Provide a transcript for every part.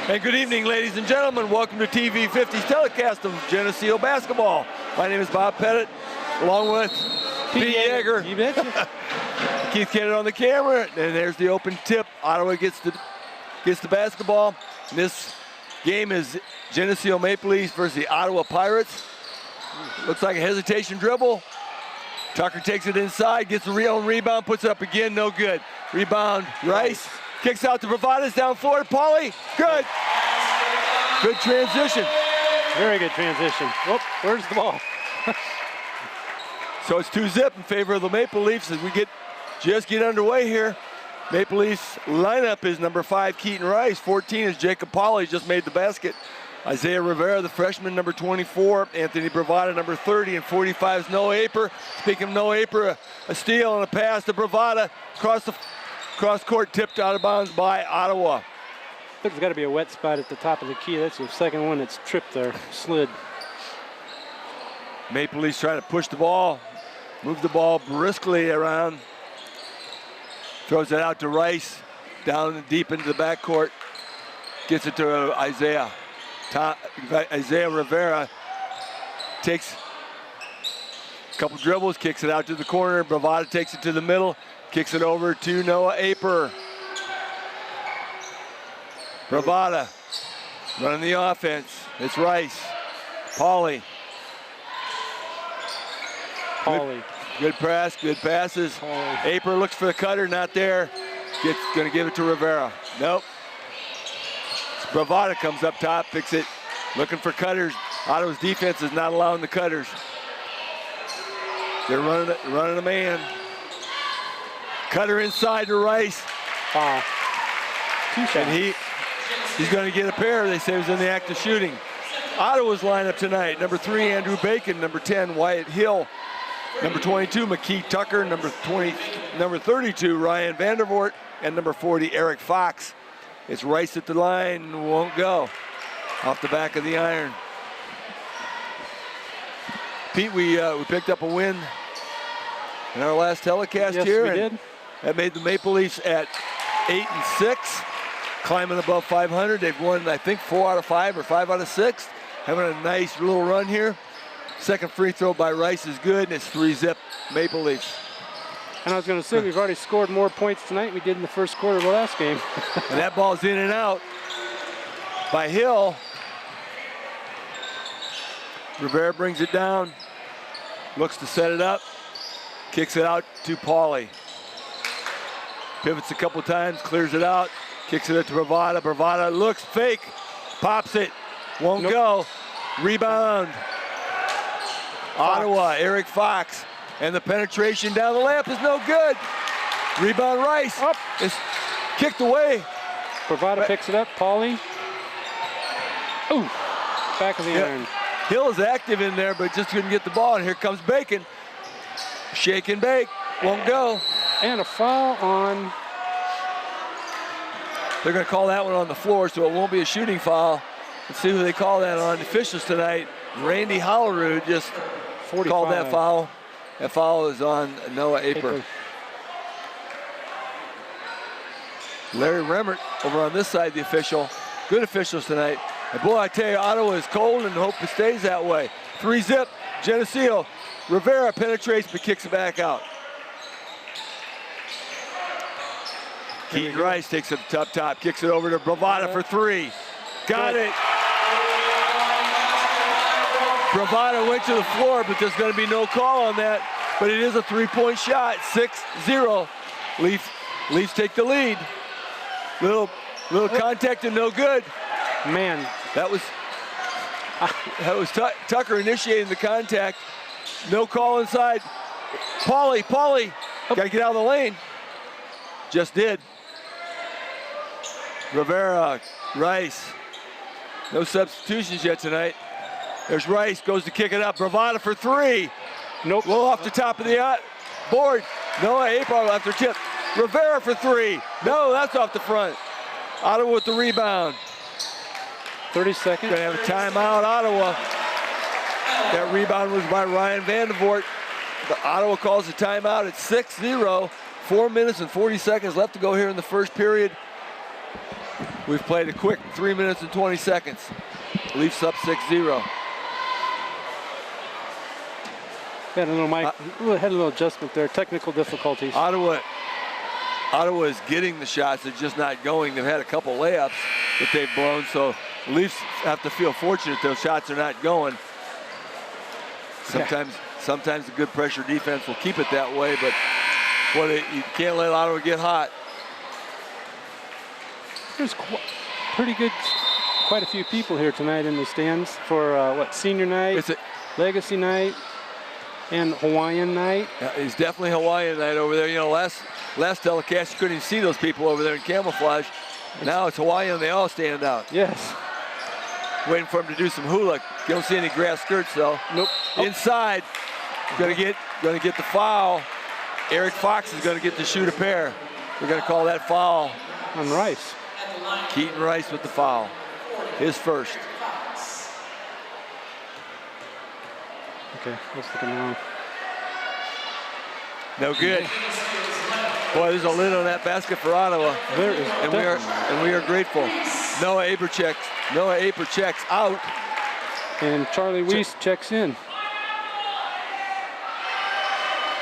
And good evening, ladies and gentlemen. Welcome to TV 50's telecast of Geneseo basketball. My name is Bob Pettit, along with Pete Yeager. You betcha. Keith Kennedy on the camera, and there's the open tip. Ottawa gets the basketball. And this game is Geneseo Maple Leafs versus the Ottawa Pirates. Looks like a hesitation dribble. Tucker takes it inside, gets the own rebound, puts it up again, no good. Rebound, Rice. Kicks out to Bravada's down floor. Pauly, good. Good transition. Very good transition. Whoop, where's the ball? So it's 2-zip in favor of the Maple Leafs as we just get underway here. Maple Leafs lineup is number 5, Keaton Rice. 14 is Jacob Pauly, just made the basket. Isaiah Rivera, the freshman, number 24. Anthony Bravada, number 30. And 45 is Noah Aper. Speaking of Noah Aper, a steal and a pass to Bravada. Cross court, tipped out of bounds by Ottawa. There's got to be a wet spot at the top of the key. That's the second one that's tripped there, slid. Maple Leafs trying to push the ball, move the ball briskly around. Throws it out to Rice, down deep into the backcourt. Gets it to Isaiah. Isaiah Rivera takes a couple dribbles, kicks it out to the corner. Bravada takes it to the middle. Kicks it over to Noah Aper. Bravada running the offense. It's Rice. Pauly. Good press, good passes. Pauly. Aper looks for the cutter, not there. Gonna give it to Rivera. Nope. Bravada comes up top, picks it, looking for cutters. Ottawa's defense is not allowing the cutters. They're running a man. Cutter inside to Rice. Foul. And he's going to get a pair. They say he was in the act of shooting. Ottawa's lineup tonight: number 3, Andrew Bacon; number 10, Wyatt Hill; number 22, McKee Tucker; number 32, Ryan Vandervoort; and number 40, Eric Fox. It's Rice at the line, won't go. Off the back of the iron. Pete, we picked up a win in our last telecast here. Yes, we did. That made the Maple Leafs at 8-6, climbing above 500. They've won, I think, 4 out of 5 or 5 out of 6. Having a nice little run here. Second free throw by Rice is good, and it's 3-zip Maple Leafs. And I was going to say, we've already scored more points tonight than we did in the first quarter of the last game. And that ball's in and out by Hill. Rivera brings it down, looks to set it up, kicks it out to Pauly. Pivots a couple times, clears it out, kicks it to Bravada. Bravada looks fake, pops it, won't go. Rebound. Ottawa, Eric Fox. And the penetration down the lamp is no good. Rebound Rice. Up. It's kicked away. Bravada picks it up, Pauly. Ooh, back of the iron. Hill is active in there, but just couldn't get the ball. And here comes Bacon. Shake and bake, won't go. And a foul on. They're going to call that one on the floor, so it won't be a shooting foul. Let's see who they call that on. The officials tonight, Randy Hollerud just 45. called that foul. That foul is on Noah Aper. Larry Remmert over on this side, the official. Good officials tonight. And boy, I tell you, Ottawa is cold and hope it stays that way. 3-zip, Geneseo. Rivera penetrates but kicks it back out. Keaton Rice takes it up top, kicks it over to Bravada for 3. Got it. Bravada went to the floor, but there's going to be no call on that. But it is a 3-point shot, 6-0. Leafs take the lead. Little contact and no good. Man. That was Tucker initiating the contact. No call inside. Pauly, got to get out of the lane. Just did. Rivera, Rice. No substitutions yet tonight. There's Rice, goes to kick it up. Bravada for 3. Nope. Low off the top of the board. Noah Aper after tip. Rivera for 3. No, that's off the front. Ottawa with the rebound. 30 seconds. Gonna have a timeout, Ottawa. That rebound was by Ryan Vandervoort. The Ottawa calls a timeout at 6-0. 4 minutes and 40 seconds left to go here in the first period. We've played a quick 3 minutes and 20 seconds. Leafs up 6-0. Had a little adjustment there, technical difficulties. Ottawa is getting the shots, they're just not going. They've had a couple layups that they've blown, so the Leafs have to feel fortunate those shots are not going. Sometimes a good pressure defense will keep it that way, but you can't let Ottawa get hot. There's quite a few people here tonight in the stands for senior night, legacy night, and Hawaiian night. Yeah, it's definitely Hawaiian night over there. You know, last telecast you couldn't even see those people over there in camouflage. Now it's Hawaiian, they all stand out. Yes. Waiting for him to do some hula. You don't see any grass skirts though. Nope. Inside, gonna get the foul. Eric Fox is gonna get to shoot a pair. We're gonna call that foul on Rice. Keaton Rice with the foul. His first. Okay, let's look around. No good. Boy, there's a lid on that basket for Ottawa. There is, and we are grateful. Noah Aper checks out. And Charlie Weiss checks in.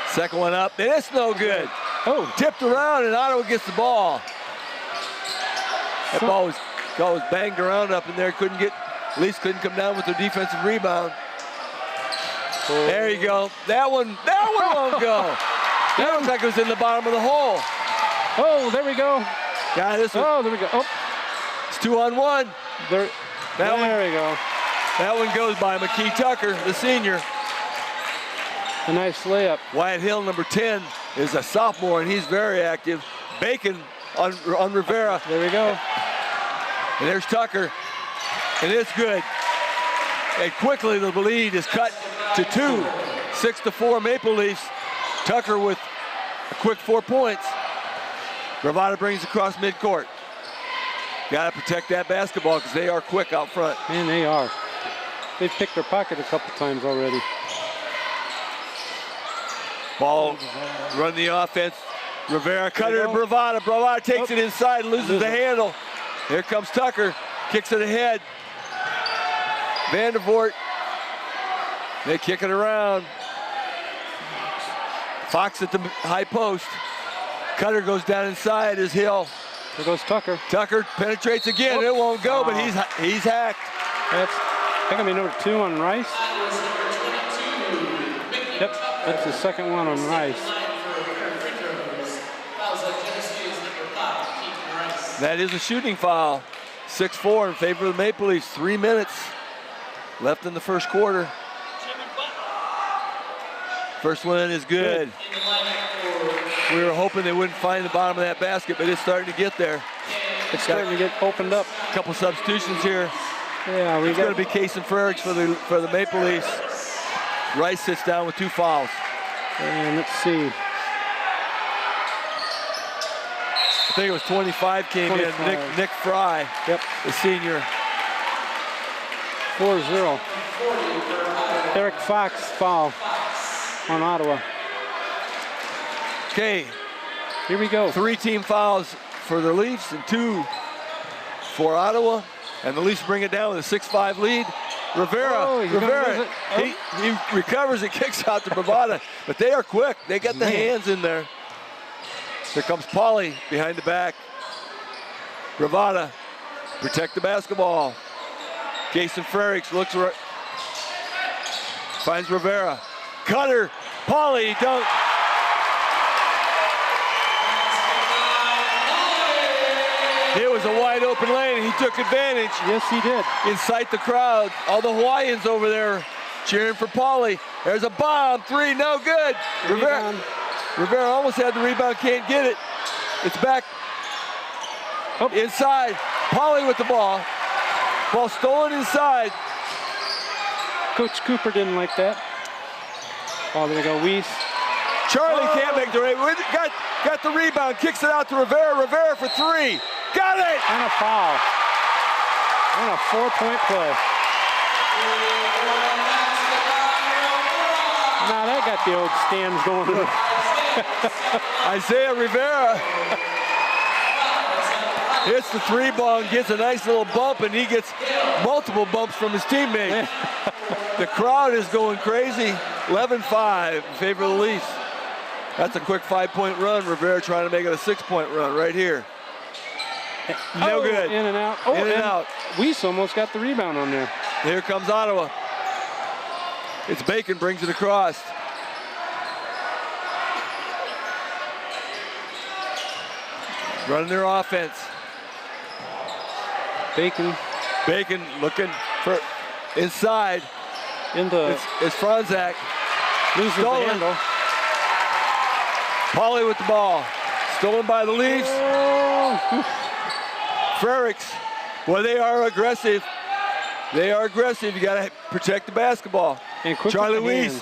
Second one up, and it's no good. Oh, tipped around, and Ottawa gets the ball. That ball was banged around up in there. Leafs couldn't come down with their defensive rebound. Oh. There you go. That one won't go. That looks like it was in the bottom of the hole. Oh, there we go. Yeah, this one. Oh, there we go. Oh. It's 2-on-1. There we go. That one goes by McKee Tucker, the senior. A nice layup. Wyatt Hill, number 10, is a sophomore, and he's very active. Bacon on Rivera. There we go. And there's Tucker, and it's good. And quickly the lead is cut to 2. 6-4 Maple Leafs. Tucker with a quick 4 points. Bravada brings across midcourt. Got to protect that basketball because they are quick out front. Man, they are. They've picked their pocket a couple times already. Ball, run the offense. Rivera, cutter to Bravada. Bravada takes it inside and loses the handle. Here comes Tucker, kicks it ahead. Vandervoort, they kick it around. Fox at the high post. Cutter goes down inside as Hill. There goes Tucker. Tucker penetrates again. It won't go, but he's hacked. That's gonna be number 2 on Rice. Yep, that's the second one on Rice. That is a shooting foul. 6-4 in favor of the Maple Leafs. 3 minutes left in the first quarter. First one is good. We were hoping they wouldn't find the bottom of that basket, but it's starting to get there. It's starting to get opened up. A couple substitutions here. Yeah, it's going to be Case and Frerichs for the Maple Leafs. Rice sits down with 2 fouls. And let's see. I think it was 25 came 25. in. Nick Fry, the senior. 4-0. Eric Fox foul on Ottawa. Okay. Here we go. 3 team fouls for the Leafs and 2 for Ottawa. And the Leafs bring it down with a 6-5 lead. Rivera, he recovers and kicks out to Bravada. But they are quick. They got the hands in there. Here comes Pauly behind the back. Bravada, protect the basketball. Jason Frerichs looks right. Finds Rivera. Cutter, Pauly, dunk. It was a wide open lane, and he took advantage. Yes, he did. Incite the crowd. All the Hawaiians over there cheering for Pauly. There's a bomb, 3, no good. Rivera almost had the rebound, can't get it. It's back inside. Pauly with the ball. Ball stolen inside. Coach Cooper didn't like that. Oh, there we go, Weiss. Charlie can't make the rebound. Got the rebound, kicks it out to Rivera. Rivera for 3. Got it! And a foul. And a 4-point play. Now that got the old stands going. Isaiah Rivera. hits the three ball and gets a nice little bump, and he gets multiple bumps from his teammate. The crowd is going crazy. 11-5 in favor of the Leafs. That's a quick 5-point run. Rivera trying to make it a 6-point run right here. No good. In and out. In and out. Weiss almost got the rebound on there. Here comes Ottawa. It's Bacon, brings it across. Running their offense. Bacon looking for inside. It's Franzak. Loses the handle. Pauly with the ball. Stolen by the Leafs. Frericks. Well, they are aggressive. They are aggressive. You got to protect the basketball. And quick Charlie Weiss.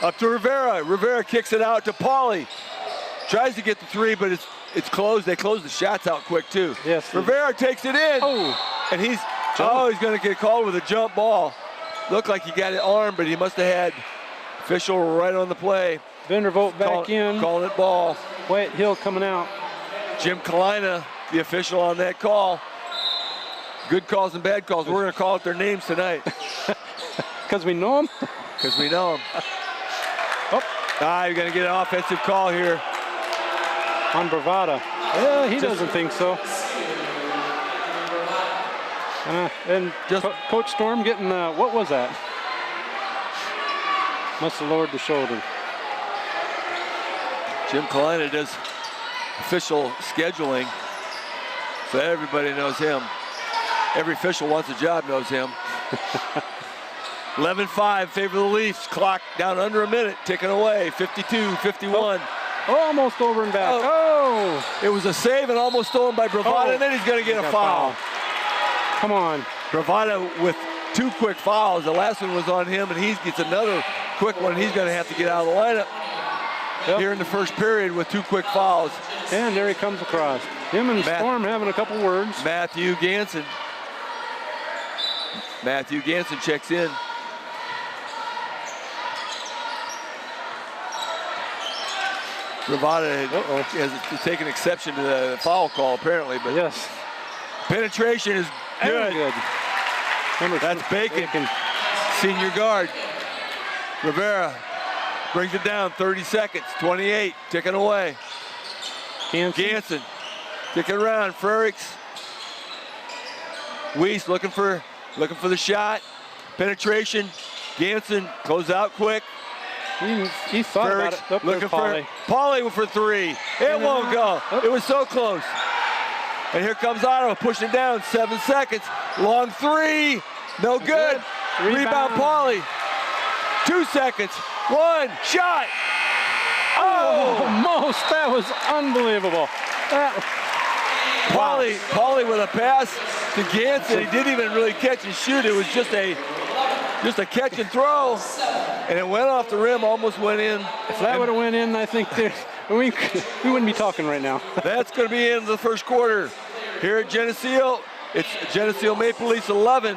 Up to Rivera. Rivera kicks it out to Pauly. Tries to get the three, but it's closed. They close the shots out quick, too. Yes. Rivera takes it in. And he's going to get called with a jump ball. Looked like he got it armed, but he must have had official right on the play. Vandervoort back in. Calling it ball. Wyatt Hill coming out. Jim Kalina, the official on that call. Good calls and bad calls. We're going to call out their names tonight. Because we know them? Because we know them. You're going to get an offensive call here. On Bravada. He doesn't think so. And Coach Storm getting, what was that? Must have lowered the shoulder. Jim Kalina does official scheduling, so everybody knows him. Every official wants a job knows him. 11-5, favor of the Leafs. Clock down under a minute, ticking away. 52-51. Almost over and back. It was a save and almost stolen by Bravada, and then he's going to get a foul. Come on. Bravada with 2 quick fouls. The last one was on him, and he gets another quick one. He's going to have to get out of the lineup here in the first period with 2 quick fouls. And there he comes across. Him and Storm having a couple words. Matthew Ganson checks in. Bravada has taken exception to the foul call, apparently. But yes. Penetration is good. That's Bacon, senior guard. Rivera brings it down, 30 seconds, 28, ticking away. Ganson, kicking around, Frericks. Weiss looking for the shot. Penetration, Ganson close out quick. He thought about it. Looking for Pauly for 3. It won't go. It was so close. And here comes Ottawa pushing down, 7 seconds. Long 3, no good. Rebound Pauly. 2 seconds, 1 shot. Almost, that was unbelievable. Pauly with a pass to Ganson. He didn't even really catch and shoot. It was just a catch and throw. And it went off the rim, almost went in. If that would have went in, I think we wouldn't be talking right now. That's going to be in the first quarter. Here at Geneseo, it's Geneseo Maple Leafs 11,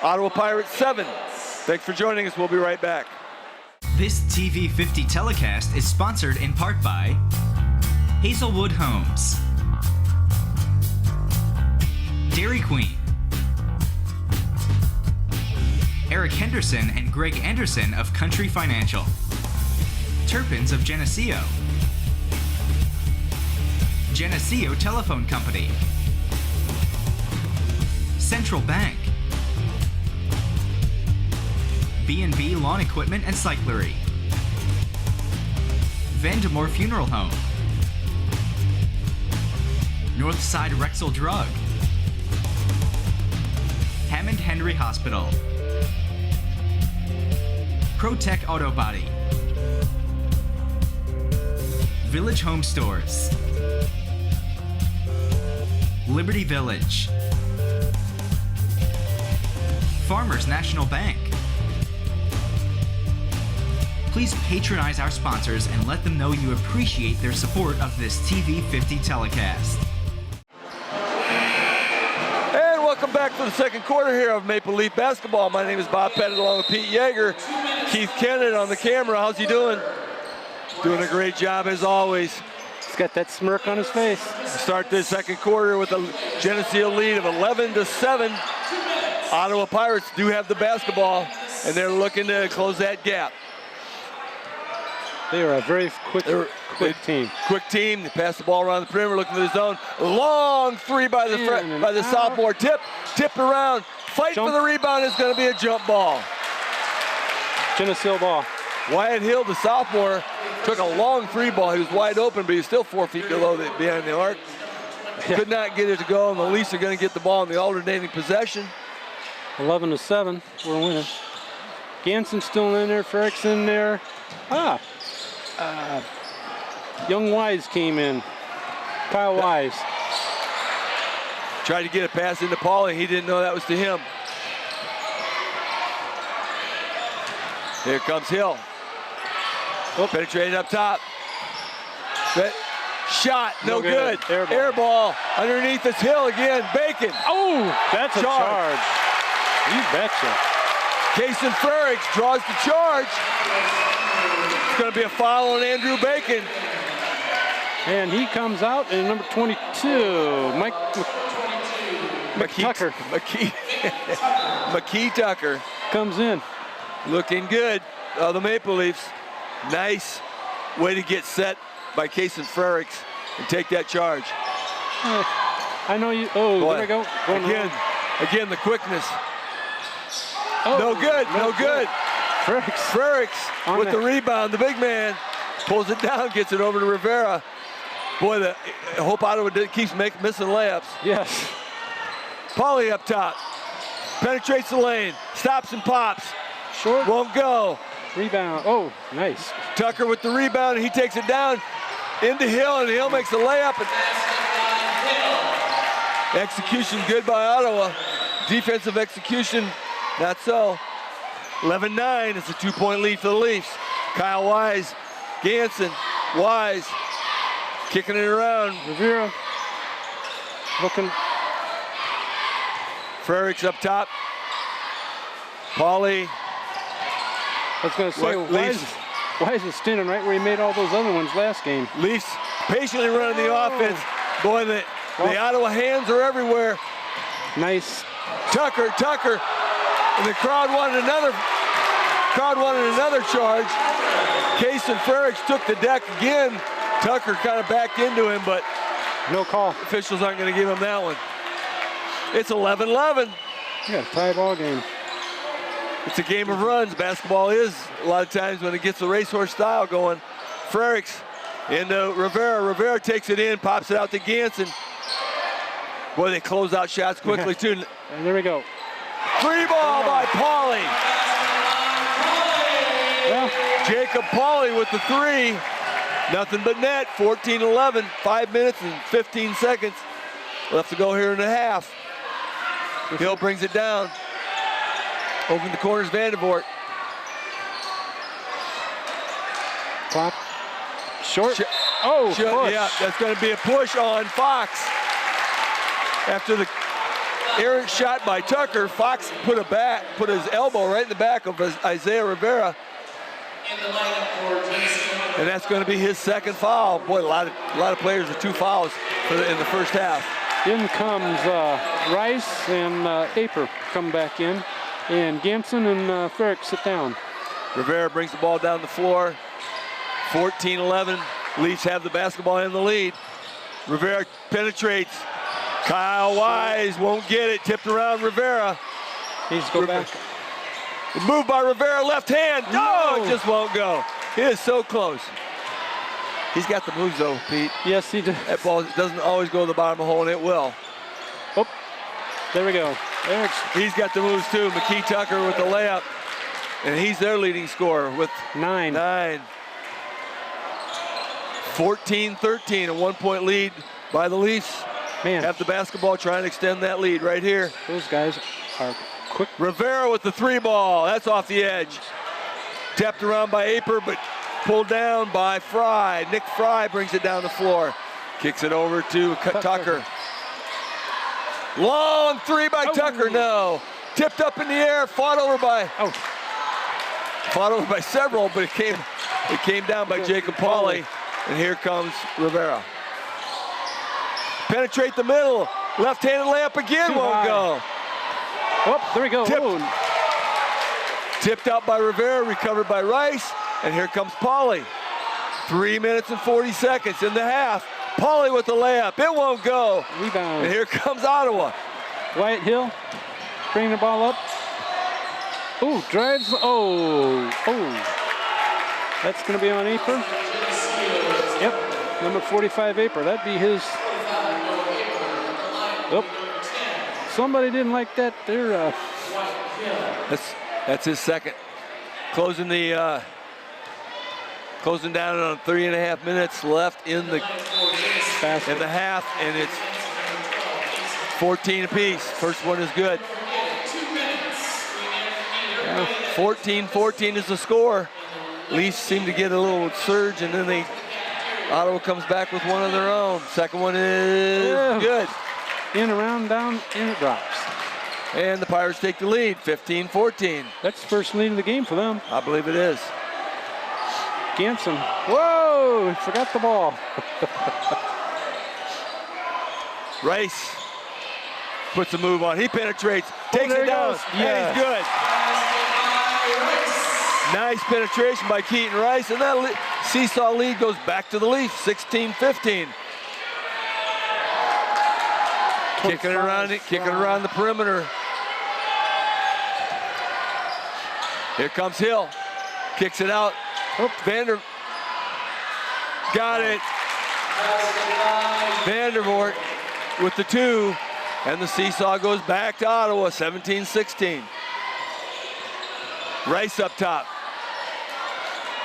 Ottawa Pirates 7. Thanks for joining us. We'll be right back. This TV50 telecast is sponsored in part by Hazelwood Homes, Dairy Queen, Eric Henderson and Greg Anderson of Country Financial, Turpins of Geneseo, Geneseo Telephone Company, Central Bank, B&B Lawn Equipment and Cyclery, Vandemore Funeral Home, Northside Rexall Drug, Hammond Henry Hospital, ProTech Auto Body, Village Home Stores, Liberty Village, Farmers National Bank. Please patronize our sponsors and let them know you appreciate their support of this TV50 telecast. And welcome back to the second quarter here of Maple Leaf basketball. My name is Bob Pettit along with Pete Yeager. Keith Kennett on the camera. How's he doing? Doing a great job as always. got that smirk on his face. Start this second quarter with a Geneseo lead of 11-7. Ottawa Pirates do have the basketball, and they're looking to close that gap. They are a very quick team. Quick team. They pass the ball around the perimeter, looking for the zone. Long three by the sophomore. Tipped around. Fight for the rebound. Is going to be a jump ball. Geneseo ball. Wyatt Hill, the sophomore, took a long three ball. He was wide open, but he's still 4 feet behind the arc. Could not get it to go, and the Leafs are going to get the ball in the alternating possession. 11-7. We're winning. Ganson's still in there. Ferrick's in there. Young Wise came in. Kyle Wise. Tried to get a pass into Paulie. He didn't know that was to him. Here comes Hill. Penetrating up top. That shot, no good. Air ball. Underneath is Hill again. Bacon. Oh, that's a charge. You betcha. Kason Frericks draws the charge. It's going to be a foul on Andrew Bacon. And he comes out, and number 22, Tucker. McKee Tucker comes in. Looking good. The Maple Leafs. Nice way to get set by Kason Frericks and take that charge. I know you. Oh, there we go. Again, the quickness. No good. Frericks with the rebound. The big man pulls it down, gets it over to Rivera. Boy, I hope Ottawa keeps missing layups. Yes. Paulie up top. Penetrates the lane. Stops and pops. Short. Won't go. Rebound. Oh, nice. Tucker with the rebound, and he takes it down into Hill, and Hill makes the layup. Execution good by Ottawa. Defensive execution, not so. 11-9, it's a 2-point lead for the Leafs. Kyle Wise, Ganson, Wise, kicking it around. Rivera, looking. Frericks up top. Paulie. I was going to say, Wise is standing right where he made all those other ones last game. Leafs patiently running the offense. Boy, the Ottawa hands are everywhere. Nice. Tucker, and the crowd wanted another charge. Kason Frericks took the deck again. Tucker kind of backed into him, but no call. Officials aren't going to give him that one. It's 11-11. Yeah, tie ball game. It's a game of runs. Basketball is a lot of times when it gets the racehorse style going. Frericks into Rivera. Rivera takes it in, pops it out to Ganson. Boy, they close out shots quickly too. And there we go. Free ball by Paulie. Well, Jacob Paulie with the three. Nothing but net. 14-11. 5 minutes and 15 seconds left to go here in the half. Hill brings it down. Over in the corners, Vandervoort. Clock. Short. Push. Yeah, that's going to be a push on Fox. After the errant shot by Tucker, Fox put his elbow right in the back of Isaiah Rivera. And that's going to be his second foul. Boy, a lot of players with 2 fouls in the first half. In comes Rice and Aper come back in. And Ganson and Frericks sit down. Rivera brings the ball down the floor. 14-11. Leafs have the basketball in the lead. Rivera penetrates. Kyle Wise won't get it. Tipped around Rivera. Needs to go back. Move by Rivera, left hand. No, it just won't go. He is so close. He's got the moves though, Pete. Yes, he does. That ball doesn't always go to the bottom of the hole, and it will. Oh, there we go. He's got the moves too. McKee Tucker with the layup. And he's their leading scorer with 9. 14-13, a 1-point lead by the Leafs. Man. Have the basketball, trying to extend that lead right here. Those guys are quick. Rivera with the 3 ball. That's off the edge. Tapped around by Aper, but pulled down by Fry. Nick Fry brings it down the floor. Kicks it over to Tucker. Long 3 by Tucker, no. Tipped up in the air, fought over by several, but it came down by Jacob Paulie. And here comes Rivera. Penetrate the middle. Left-handed layup again, won't go. Oh, there we go. Tipped out by Rivera, recovered by Rice. And here comes Pauly. 3 minutes and 40 seconds in the half. Pauly with the layup. It won't go. Rebound. And here comes Ottawa. Wyatt Hill bringing the ball up. Ooh, drives. Oh. That's going to be on Aper. Yep, number 45 Aper. That'd be his. Oh, somebody didn't like that there. That's his second. Closing down on 3.5 minutes left in the half, and it's 14 apiece. First one is good. 14-14 is the score. Leafs seem to get a little surge, and then Ottawa comes back with one of their own. Second one is good. In, around, down, and it drops. And the Pirates take the lead, 15-14. That's the first lead of the game for them. I believe it is. Ganson. Whoa! Forgot the ball. Rice puts a move on. He penetrates, takes it down, and he's good. Nice penetration by Keaton Rice, and that seesaw lead goes back to the Leafs, 16-15. Kicking around the perimeter. Here comes Hill. Kicks it out. Vander got it. Vandervoort with the 2, and the seesaw goes back to Ottawa, 17-16. Rice up top.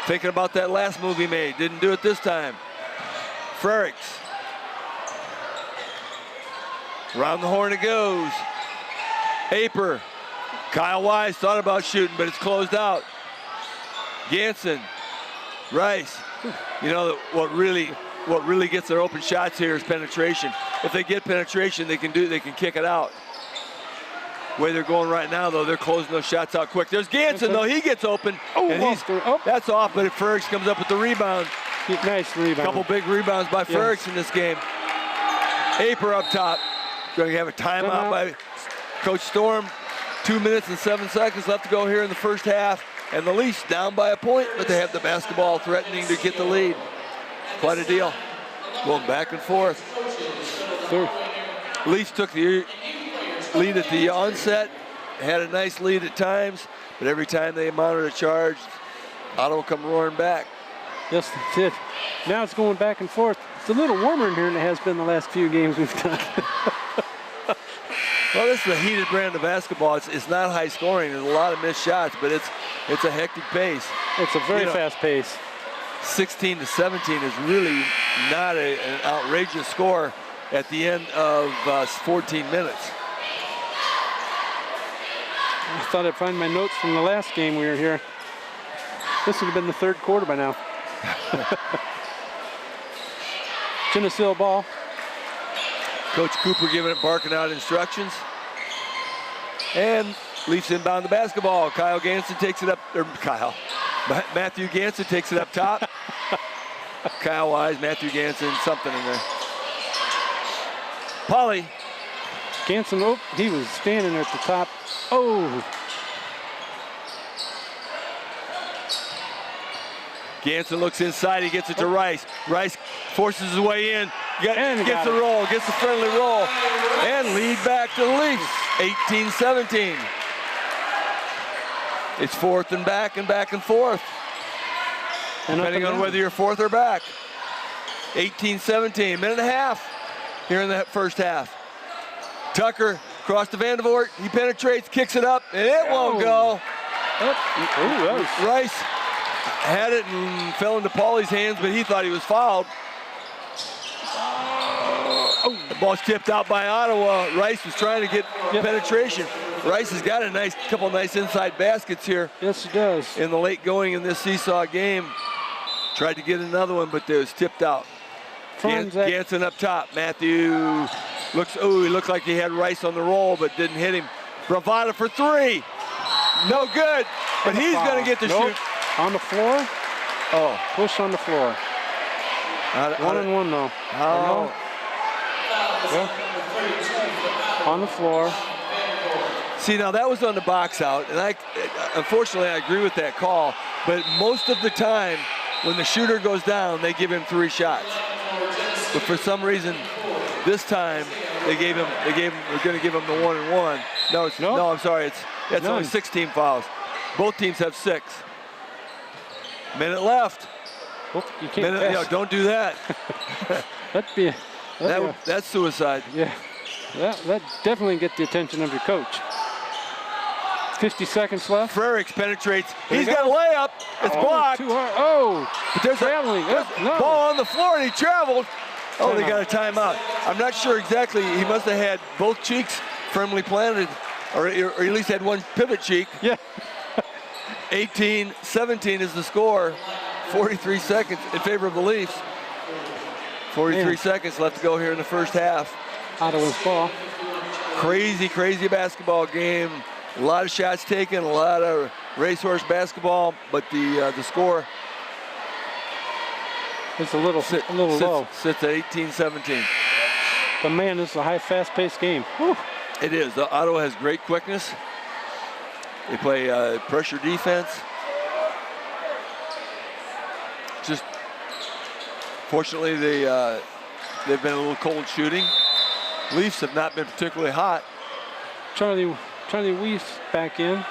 Thinking about that last move he made. Didn't do it this time. Frericks. Around the horn it goes. Aper. Kyle Wise thought about shooting, but it's closed out. Ganson. Rice. You know what really gets their open shots here is penetration. If they get penetration, they can kick it out. The way they're going right now, though, they're closing those shots out quick. There's Ganson, though. He gets open. That's off, but Ferricks comes up with the rebound. Nice rebound. Couple big rebounds by Ferricks in this game. Aper up top. Going to have a timeout by Coach Storm. 2 minutes and 7 seconds left to go here in the first half. And the Leafs down by a point, but they have the basketball threatening to get the lead. Quite a deal. Going back and forth. Leafs took the lead at the onset, had a nice lead at times, but every time they mounted a charge, Ottawa come roaring back. Yes, they did. Now it's going back and forth. It's a little warmer in here than it has been the last few games we've done. Well, this is a heated brand of basketball. It's not high scoring. There's a lot of missed shots, but it's a hectic pace. It's a very fast pace. 16-17 is really not an outrageous score at the end of 14 minutes. I thought I'd find my notes from the last game we were here. This would have been the third quarter by now. Geneseo ball. Coach Cooper barking out instructions. And Leafs inbound the basketball. Matthew Ganson takes it up top. Kyle Wise, Matthew Ganson, something in there. Pauly. Ganson, he was standing at the top. Oh. Ganson looks inside, he gets it to Rice. Rice forces his way in, gets the roll, gets the friendly roll, and lead back to the Leafs, 18-17. It's fourth and back and forth, depending on whether you're fourth or back. 18-17, minute and a half here in the first half. Tucker across to Vandervoort, he penetrates, kicks it up, and it won't go. Rice had it and fell into Pauly's hands, but he thought he was fouled. The ball's tipped out by Ottawa. Rice was trying to get penetration. Rice has got a couple nice inside baskets here. Yes, he does. In the late going in this seesaw game. Tried to get another one, but it was tipped out. Ganson up top. Matthew he looked like he had Rice on the roll, but didn't hit him. Bravada for 3. No good, but he's going to get the shoot. On the floor. Oh. Push on the floor. One and one though. Oh. Yeah. On the floor. See, now that was on the box out, and unfortunately I agree with that call, but most of the time when the shooter goes down, they give him 3 shots. But for some reason, this time they're going to give him the 1 and 1. No, I'm sorry, it's only 16 fouls. Both teams have 6. Minute left. Oh, you can't don't do that. That's suicide. Yeah, that definitely get the attention of your coach. 50 seconds left. Frericks penetrates. He's got a layup. It's blocked. Too hard. Oh, but there's traveling. a ball on the floor, and he traveled. Oh, they got a timeout. I'm not sure exactly. He must have had both cheeks firmly planted, or at least had one pivot cheek. Yeah. 18-17 is the score. 43 seconds in favor of the Leafs. 43 seconds left to go here in the first half. Ottawa's ball. Crazy, crazy basketball game. A lot of shots taken, a lot of racehorse basketball, but the score it's a little low. Sits at 18-17. But man, this is a high, fast-paced game. Whew. It is. Ottawa has great quickness. They play pressure defense. Just fortunately, they've been a little cold shooting. Leafs have not been particularly hot. Charlie Weiss back in.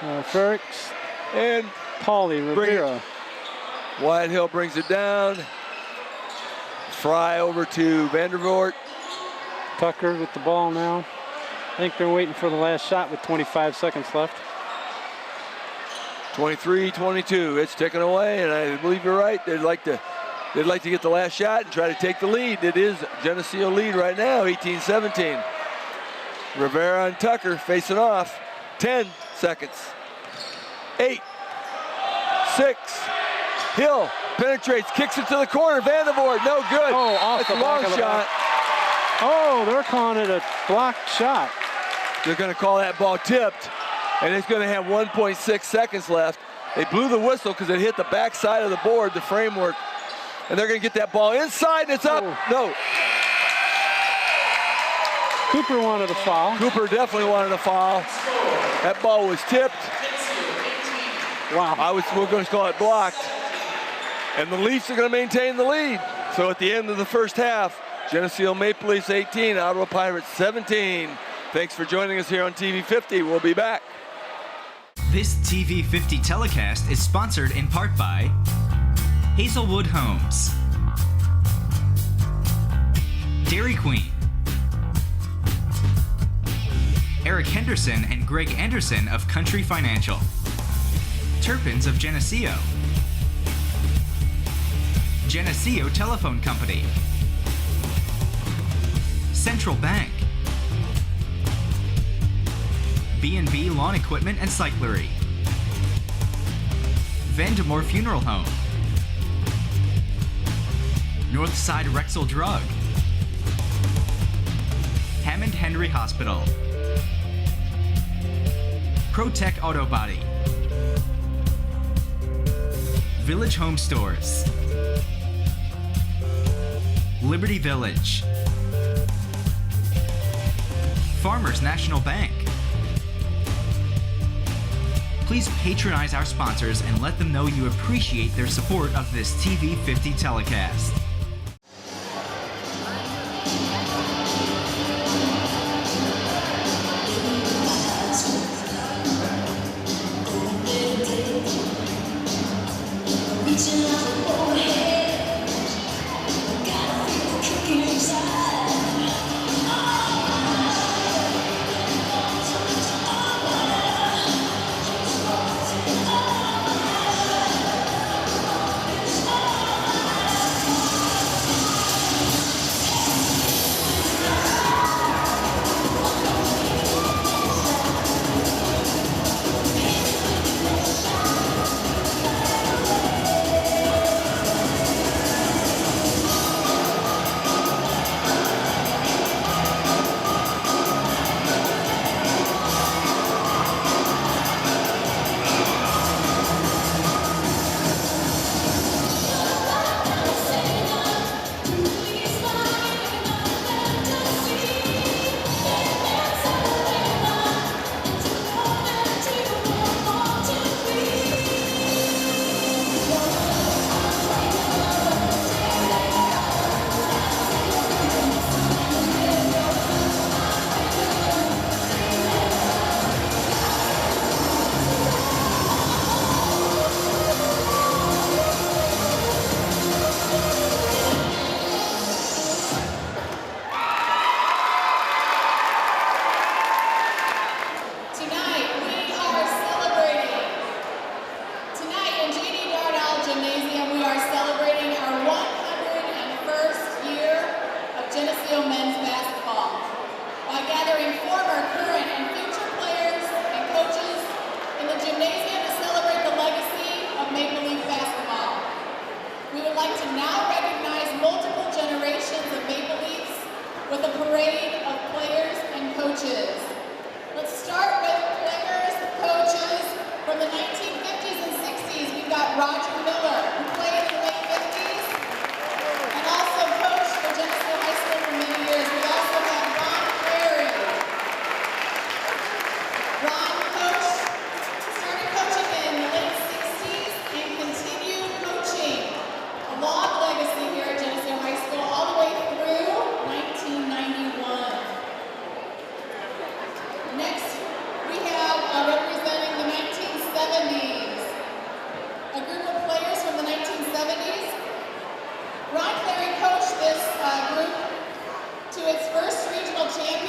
Frericks and Paulie Rivera. Wyatt Hill brings it down. Fry over to Vandervoort. Tucker with the ball now. I think they're waiting for the last shot with 25 seconds left. 23-22. It's ticking away, and I believe you're right. They'd like to get the last shot and try to take the lead. It is Geneseo lead right now, 18-17. Rivera and Tucker facing off. 10 seconds. 8, 6. Hill penetrates, kicks it to the corner. Vandervoort, no good. Oh, off That's the a long shot. Oh, they're calling it a blocked shot. They're going to call that ball tipped, and it's going to have 1.6 seconds left. They blew the whistle because it hit the back side of the board, the framework, and they're going to get that ball inside, and it's up. Oh. No. Cooper wanted a foul. Cooper definitely wanted a foul. That ball was tipped. Wow. We're going to call it blocked. And the Leafs are going to maintain the lead. So at the end of the first half, Geneseo Maple Leafs 18, Ottawa Pirates 17. Thanks for joining us here on TV 50. We'll be back. This TV 50 telecast is sponsored in part by Hazelwood Homes, Dairy Queen, Eric Henderson and Greg Anderson of Country Financial, Turpins of Geneseo, Geneseo Telephone Company, Central Bank, B&B Lawn Equipment and Cyclery, Vandemore Funeral Home, Northside Rexall Drug, Hammond Henry Hospital, ProTech Auto Body, Village Home Stores, Liberty Village, Farmers National Bank. Please patronize our sponsors and let them know you appreciate their support of this TV 50 telecast.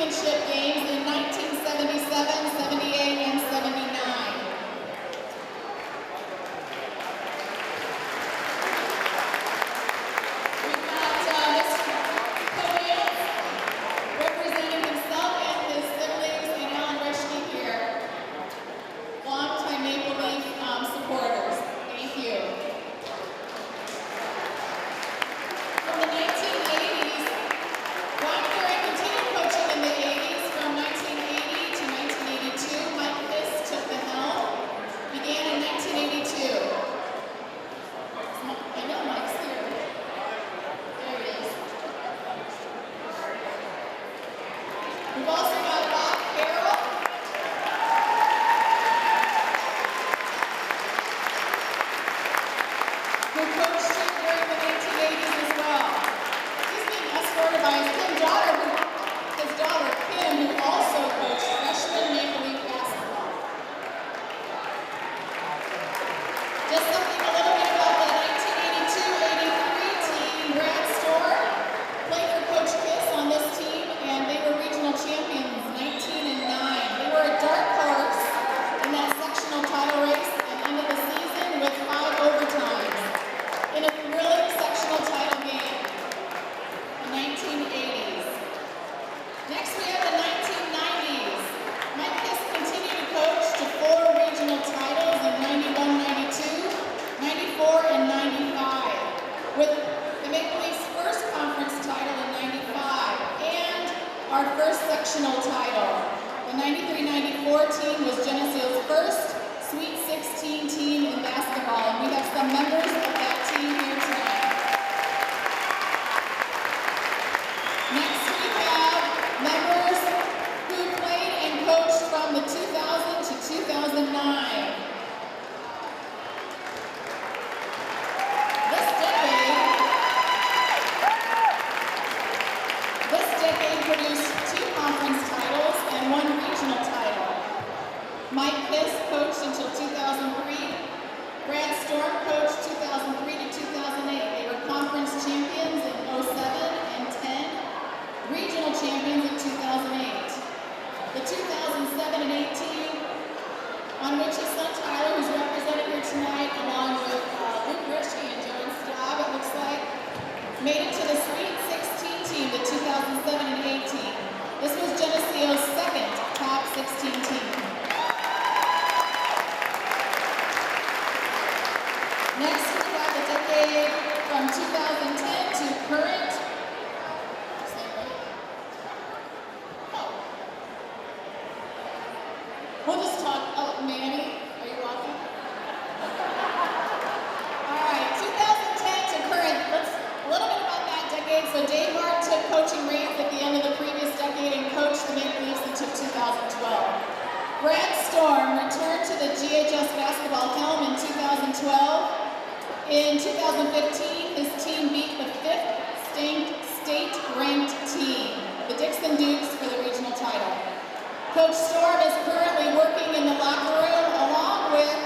championship games in 1977, 78, and 79. We've got Mr. Coates representing himself and his siblings and Alan Reschke here. Longtime Maple Leaf supporters. Thank you. From the 1980s, Ron Curry continued coaching in the 80s. From 1980 to 1982, Mike Fiss took the helm. Began in 1982. I know Mike's here. There he is. We've also got Bob Carroll. Who coached him during the 1980s as well. He's being escorted by his daughter, Kim, who also coached freshman Maple Leaf basketball. Just something a little bit about the 1982-83 team. Brad Storr played for Coach Kiss on this team, and they were regional champions, 19-9. They were a dark horse in that sectional title race and ended the season with 5 overtimes in a thrilling sectional title game, the 1980s. Next we have the 1990s. Mike Kiss continued to coach to 4 regional titles in 91-92, 94, and 95, with the Maple Leafs' first conference title in 95, and our first sectional title. The 93-94 team was Geneseo's first Sweet 16 team in basketball, and we have some members of that team here tonight. Next we have members who played and coached from the 2000 to 2009. This decade produced 2 conference titles and 1 regional title. Mike Kiss coached until 2003. Brad Storr coached 2003 to 2008. They were conference champions in 07 and 10, regional champions in 2008. The 2007 and 8 team, on which his son Tyler, who's represented here tonight, along with Luke Reschke and John Staub, it looks like, made it to the Sweet 16 team, the 2007 and 8 team. This was Geneseo's second top 16 team. Next, we have the decade from 2010 to current. Oh. We'll just talk. Oh, Manny, are you walking? All right, 2010 to current. Let's a little bit about that decade. So Dave Hart took coaching reins at the end of the previous decade and coached the Maple Leafs until 2012. Brad Storm returned to the GHS basketball helm in 2012. In 2015, his team beat the 5th state-ranked team, the Dixon Dukes, for the regional title. Coach Storm is currently working in the locker room along with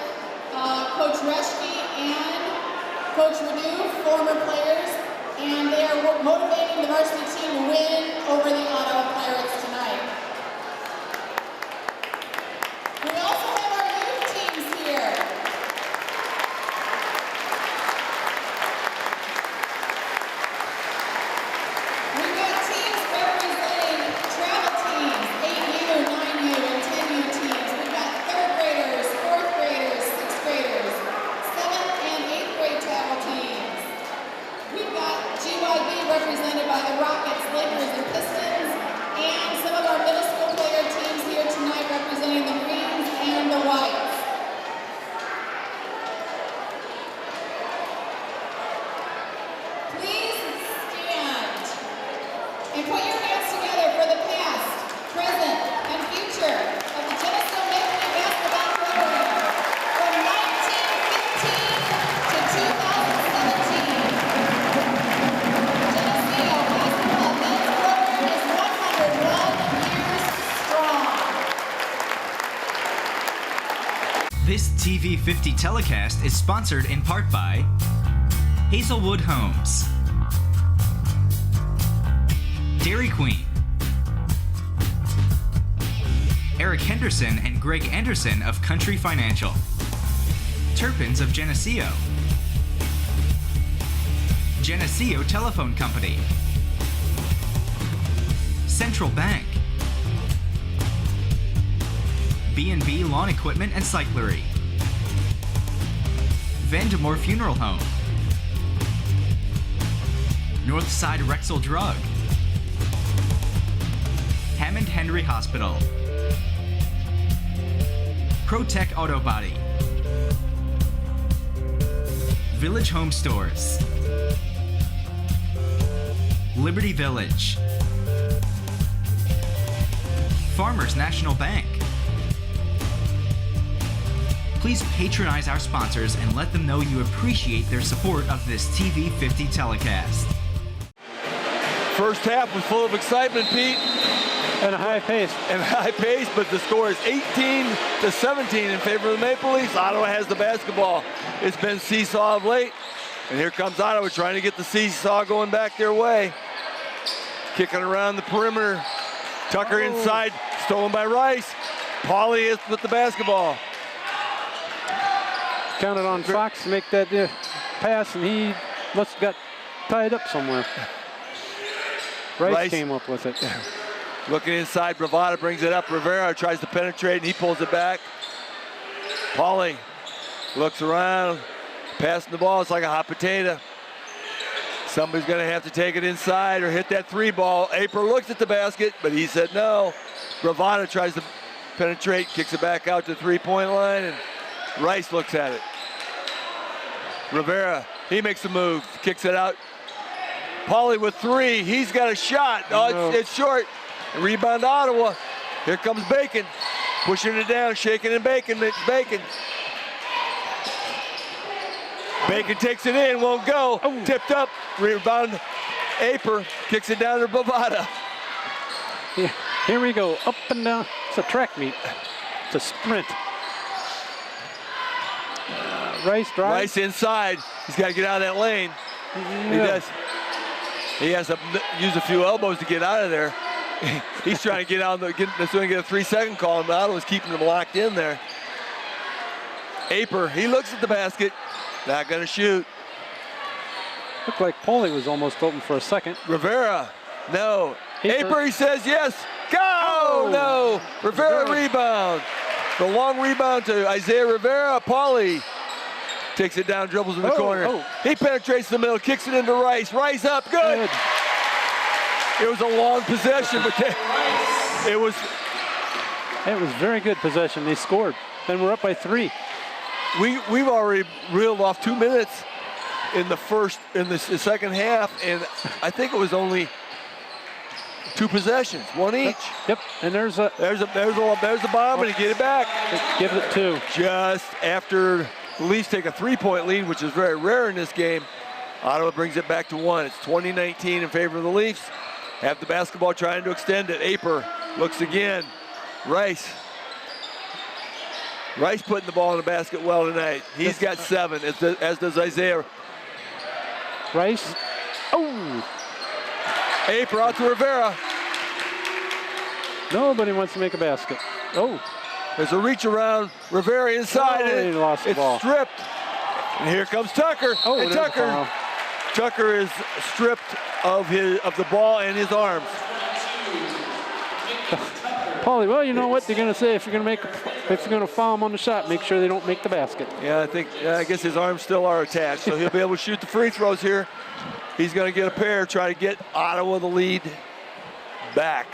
Coach Reschke and Coach Renew, former players, and they are motivating the varsity team to win over the Ottawa Pirates tonight. We also have our youth teams here. We've got teams representing travel teams, 8U, 9U, and 10U teams. We've got 3rd graders, 4th graders, 6th graders, 7th and 8th grade travel teams. We've got GYB represented by the Rockets, Lakers, and Pistons, and some of our middle school player teams here tonight representing the Greens and the Whites. Please stand and put your hands together for the past, present, and future of the Geneseo Maple Leaf basketball program from 1915 to 2017. Geneseo basketball men's program is 101 years strong. This TV50 telecast is sponsored in part by Hazelwood Homes, Dairy Queen, Eric Henderson and Greg Anderson of Country Financial. Turpins of Geneseo. Geneseo Telephone Company. Central Bank. B&B Lawn Equipment and Cyclery. Vandemore Funeral Home. Northside Rexall Drug. Hammond Henry Hospital. ProTech Auto Body. Village Home Stores. Liberty Village. Farmers National Bank. Please patronize our sponsors and let them know you appreciate their support of this TV 50 telecast. First half was full of excitement, Pete. And a high pace. And high pace, but the score is 18-17 in favor of the Maple Leafs. Ottawa has the basketball. It's been seesaw of late. And here comes Ottawa trying to get the seesaw going back their way. Kicking around the perimeter. Tucker inside, stolen by Rice. Pauly is with the basketball. Counted on Fox to make that pass, and he must have got tied up somewhere. Rice came up with it. Looking inside, Bravada brings it up. Rivera tries to penetrate, and he pulls it back. Pauly looks around, passing the ball. It's like a hot potato. Somebody's going to have to take it inside or hit that three ball. April looks at the basket, but he said no. Bravada tries to penetrate, kicks it back out to the three-point line, and Rice looks at it. Rivera, he makes a move, kicks it out. Pauly with three, he's got a shot. Oh, it's short. Rebound Ottawa. Here comes Bacon, pushing it down, shaking and Bacon. Bacon takes it in, won't go. Oh. Tipped up, rebound. Aper kicks it down to Bravada. Yeah, here we go, up and down. It's a track meet. It's a sprint. Rice drives. Rice inside. He's got to get out of that lane. Yeah. He does. He has to use a few elbows to get out of there. He's trying to get out. Get a 3-second call, and Ottawa's keeping him locked in there. Aper, he looks at the basket. Not going to shoot. Looked like Pauly was almost open for a second. Rivera, no. Aper, he says yes. Go! Oh, no. Rivera rebound. The long rebound to Isaiah Rivera. Pauly takes it down, dribbles in the corner. He penetrates the middle, kicks it into Rice. Rice up, good. It was a long possession, but it was very good possession. They scored. Then we're up by 3. We've already reeled off 2 minutes in the second half, and I think it was only 2 possessions, one each. Yep. And there's a bomb, and he get it back. Give it 2. Just after the Leafs take a 3-point lead, which is very rare in this game, Ottawa brings it back to 1. It's 20-19 in favor of the Leafs. Have the basketball, trying to extend it. Aper looks again. Rice putting the ball in the basket well tonight. He's got 7, as does Isaiah. Rice. Oh! Aper out to Rivera. Nobody wants to make a basket. Oh! There's a reach around. Rivera inside it. He lost the ball. It's stripped. And here comes Tucker. Oh, and Tucker is stripped of the ball and his arms. Pauly, well, you know what they're going to say if you're going to foul him on the shot, make sure they don't make the basket. Yeah, I guess his arms still are attached, so he'll be able to shoot the free throws here. He's going to get a pair, try to get Ottawa the lead back.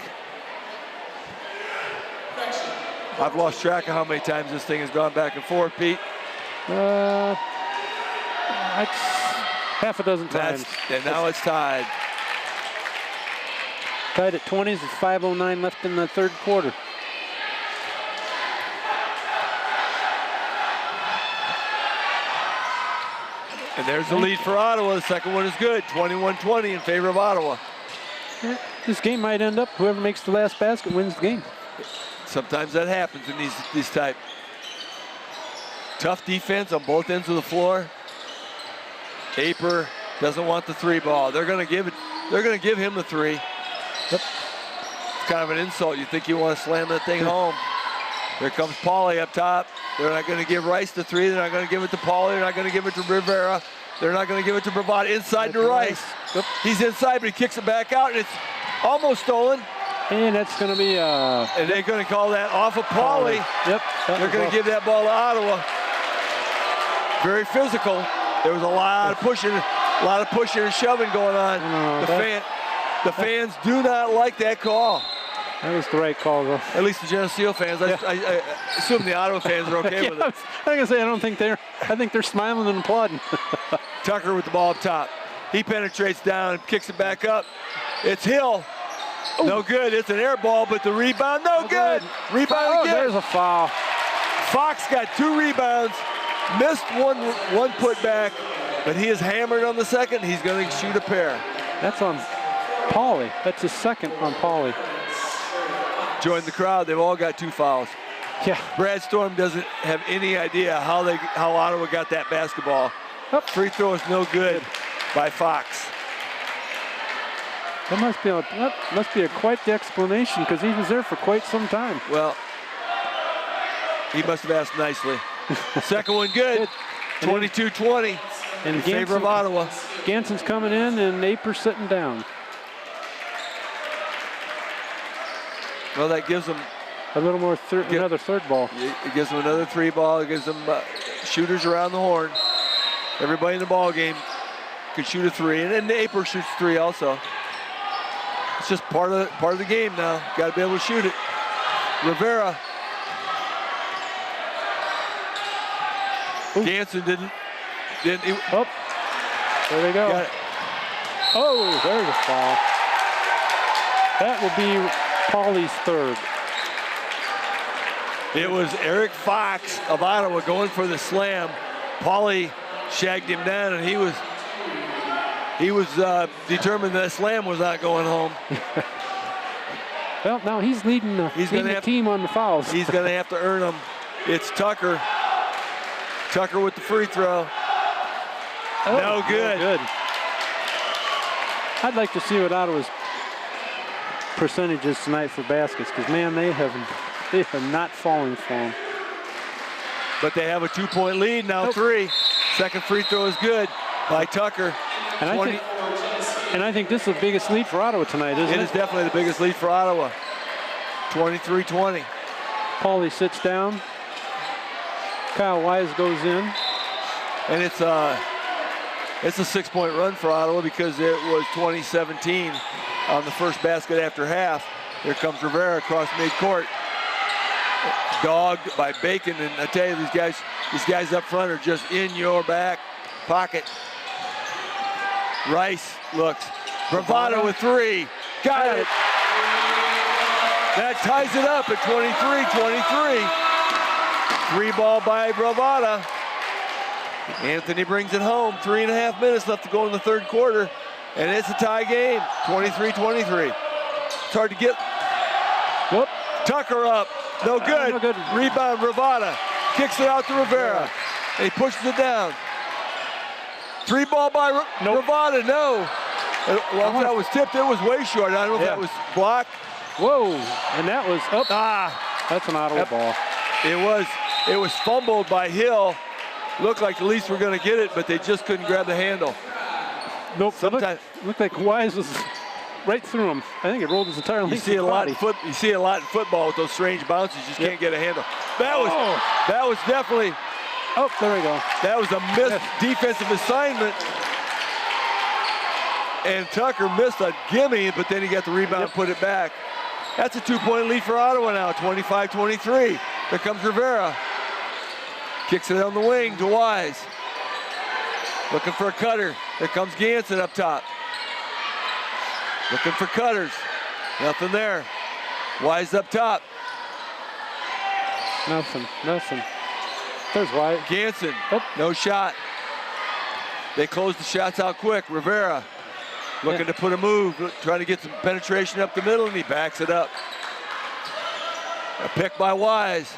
I've lost track of how many times this thing has gone back and forth, Pete. It's half a dozen times. And now it's tied. Tied at 20s with 5:09 left in the third quarter. And there's the lead for Ottawa. The second one is good. 21-20 in favor of Ottawa. This game might end up, whoever makes the last basket wins the game. Sometimes that happens in these type. Tough defense on both ends of the floor. Aper doesn't want the 3 ball. They're going to give him the 3. It's kind of an insult. You think you want to slam that thing home. Here comes Pauly up top. They're not going to give Rice the three. They're not going to give it to Pauly. They're not going to give it to Rivera. They're not going to give it to Bravada. Inside to Rice. Yep. He's inside, but he kicks it back out, and it's almost stolen. And that's going to be And they're going to call that off of Pauly. Yep. They're going to give that ball to Ottawa. Very physical. There was a lot of pushing and shoving going on. The fans do not like that call. That was the right call, though. At least the Geneseo fans. Yeah. I assume the Ottawa fans are okay with it. I was going to say, I think they're smiling and applauding. Tucker with the ball up top. He penetrates down, kicks it back up. It's Hill. Ooh. No good. It's an air ball, but the rebound, no good. Rebound again. There's a foul. Fox got 2 rebounds, missed one putback, but he is hammered on the second. He's going to shoot a pair. That's on Pauly. That's his second on Pauly. Join the crowd. They've all got 2 fouls. Yeah. Brad Storm doesn't have any idea how Ottawa got that basketball. Free throw is no good by Fox. That must be quite the explanation, because he was there for quite some time. Well, he must have asked nicely. Second one good. 22-20 in favor of Ottawa. Ganson's coming in and Naper's sitting down. Well, that gives them a little more, another third ball. It gives them another 3 ball. It gives them shooters around the horn. Everybody in the ball game could shoot a 3, and then Naper shoots 3 also. It's just part of the game now. Got to be able to shoot it. Rivera. Ganson didn't. Oh, there they go. Got it. Oh, there's a foul. That will be Pauly's third. It was Eric Fox of Ottawa going for the slam. Pauly shagged him down, and he was determined that slam was not going home. Well, now he's leading the team on the fouls. He's going to have to earn them. It's Tucker. Tucker with the free throw. Oh, no good. Good. I'd like to see what Ottawa's percentage is tonight for baskets, because, man, they are not falling for them. But they have a 2-point lead now, 3. Second free throw is good by Tucker. And I think this is the biggest lead for Ottawa tonight, isn't it? It is definitely the biggest lead for Ottawa. 23-20. Pauly sits down. Kyle Wise goes in. And it's a 6-point run for Ottawa, because it was 20-17 on the first basket after half. Here comes Rivera across midcourt. Dogged by Bacon, and I tell you, these guys up front are just in your back pocket. Rice looks. Bravada with 3. Got it. That ties it up at 23-23. 3 ball by Bravada. Anthony brings it home. 3.5 minutes left to go in the third quarter, and it's a tie game. 23-23. It's hard to get. Whoop. Tucker up. No good. No good. Rebound, Bravada. Kicks it out to Rivera. And he pushes it down. 3 ball by Bravada. No. Well, if that was tipped, it was way short. I don't know if that was blocked. Whoa. And that was up. That's an Ottawa ball. It was fumbled by Hill. Looked like at least we're going to get it, but they just couldn't grab the handle. Nope. Looked like Wise was right through him. I think it rolled his entire length. You see a lot in football with those strange bounces. You just can't get a handle. That was definitely. Oh, there we go. That was a missed defensive assignment. And Tucker missed a gimme, but then he got the rebound and put it back. That's a 2-point lead for Ottawa now, 25-23. There comes Rivera. Kicks it on the wing to Wise. Looking for a cutter. There comes Ganson up top. Looking for cutters. Nothing there. Wise up top. Nothing. There's Wise. Ganson. No shot. They close the shots out quick. Rivera looking to put a move, trying to get some penetration up the middle, and he backs it up. A pick by Wise.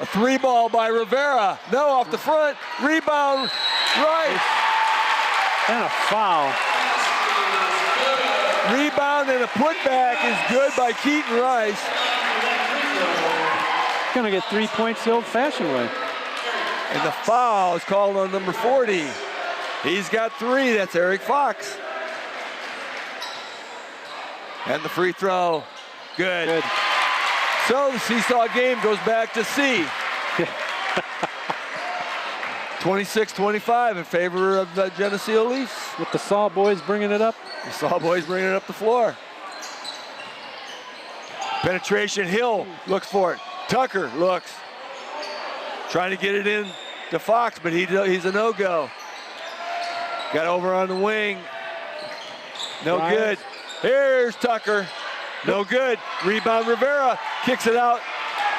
A 3 ball by Rivera. No, off the front. Rebound, Rice. And a foul. Rebound and a putback is good by Keaton Rice. Gonna get 3 points the old-fashioned way. And the foul is called on number 40. He's got 3. That's Eric Fox. And the free throw. Good. So the seesaw game goes back to C. 26-25 in favor of the Geneseo Leafs. With the Saw boys bringing it up. The Saw boys bringing it up the floor. Penetration, Hill looks for it. Tucker looks. Trying to get it in to Fox, but he's a no-go. Got over on the wing. No good. Here's Tucker. No good. Rebound, Rivera kicks it out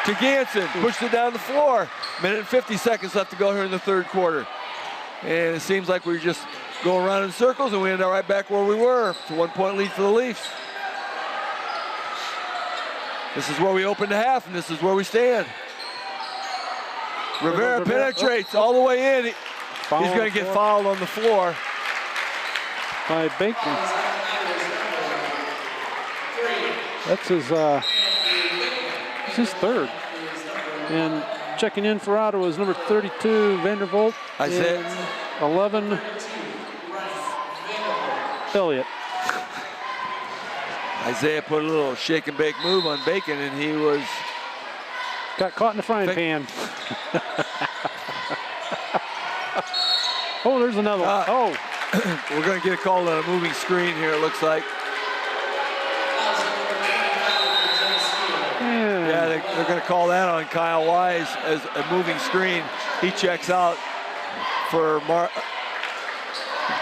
to Ganson. Pushed it down the floor. Minute and 50 seconds left to go here in the third quarter. And it seems like we just go around in circles and we end up right back where we were. It's a 1-point lead for the Leafs. This is where we open the half, and this is where we stand. Rivera penetrates all the way in. He's going to get fouled on the floor. By Bacon. That's his third. And checking in for Ottawa is number 32, Vandervolt. I said 11, Elliott. Isaiah put a little shake and bake move on Bacon, and he was... Got caught in the frying pan. Oh, there's another one. Oh. We're going to get a call on a moving screen here, it looks like. Yeah, they're going to call that on Kyle Wise as a moving screen. He checks out for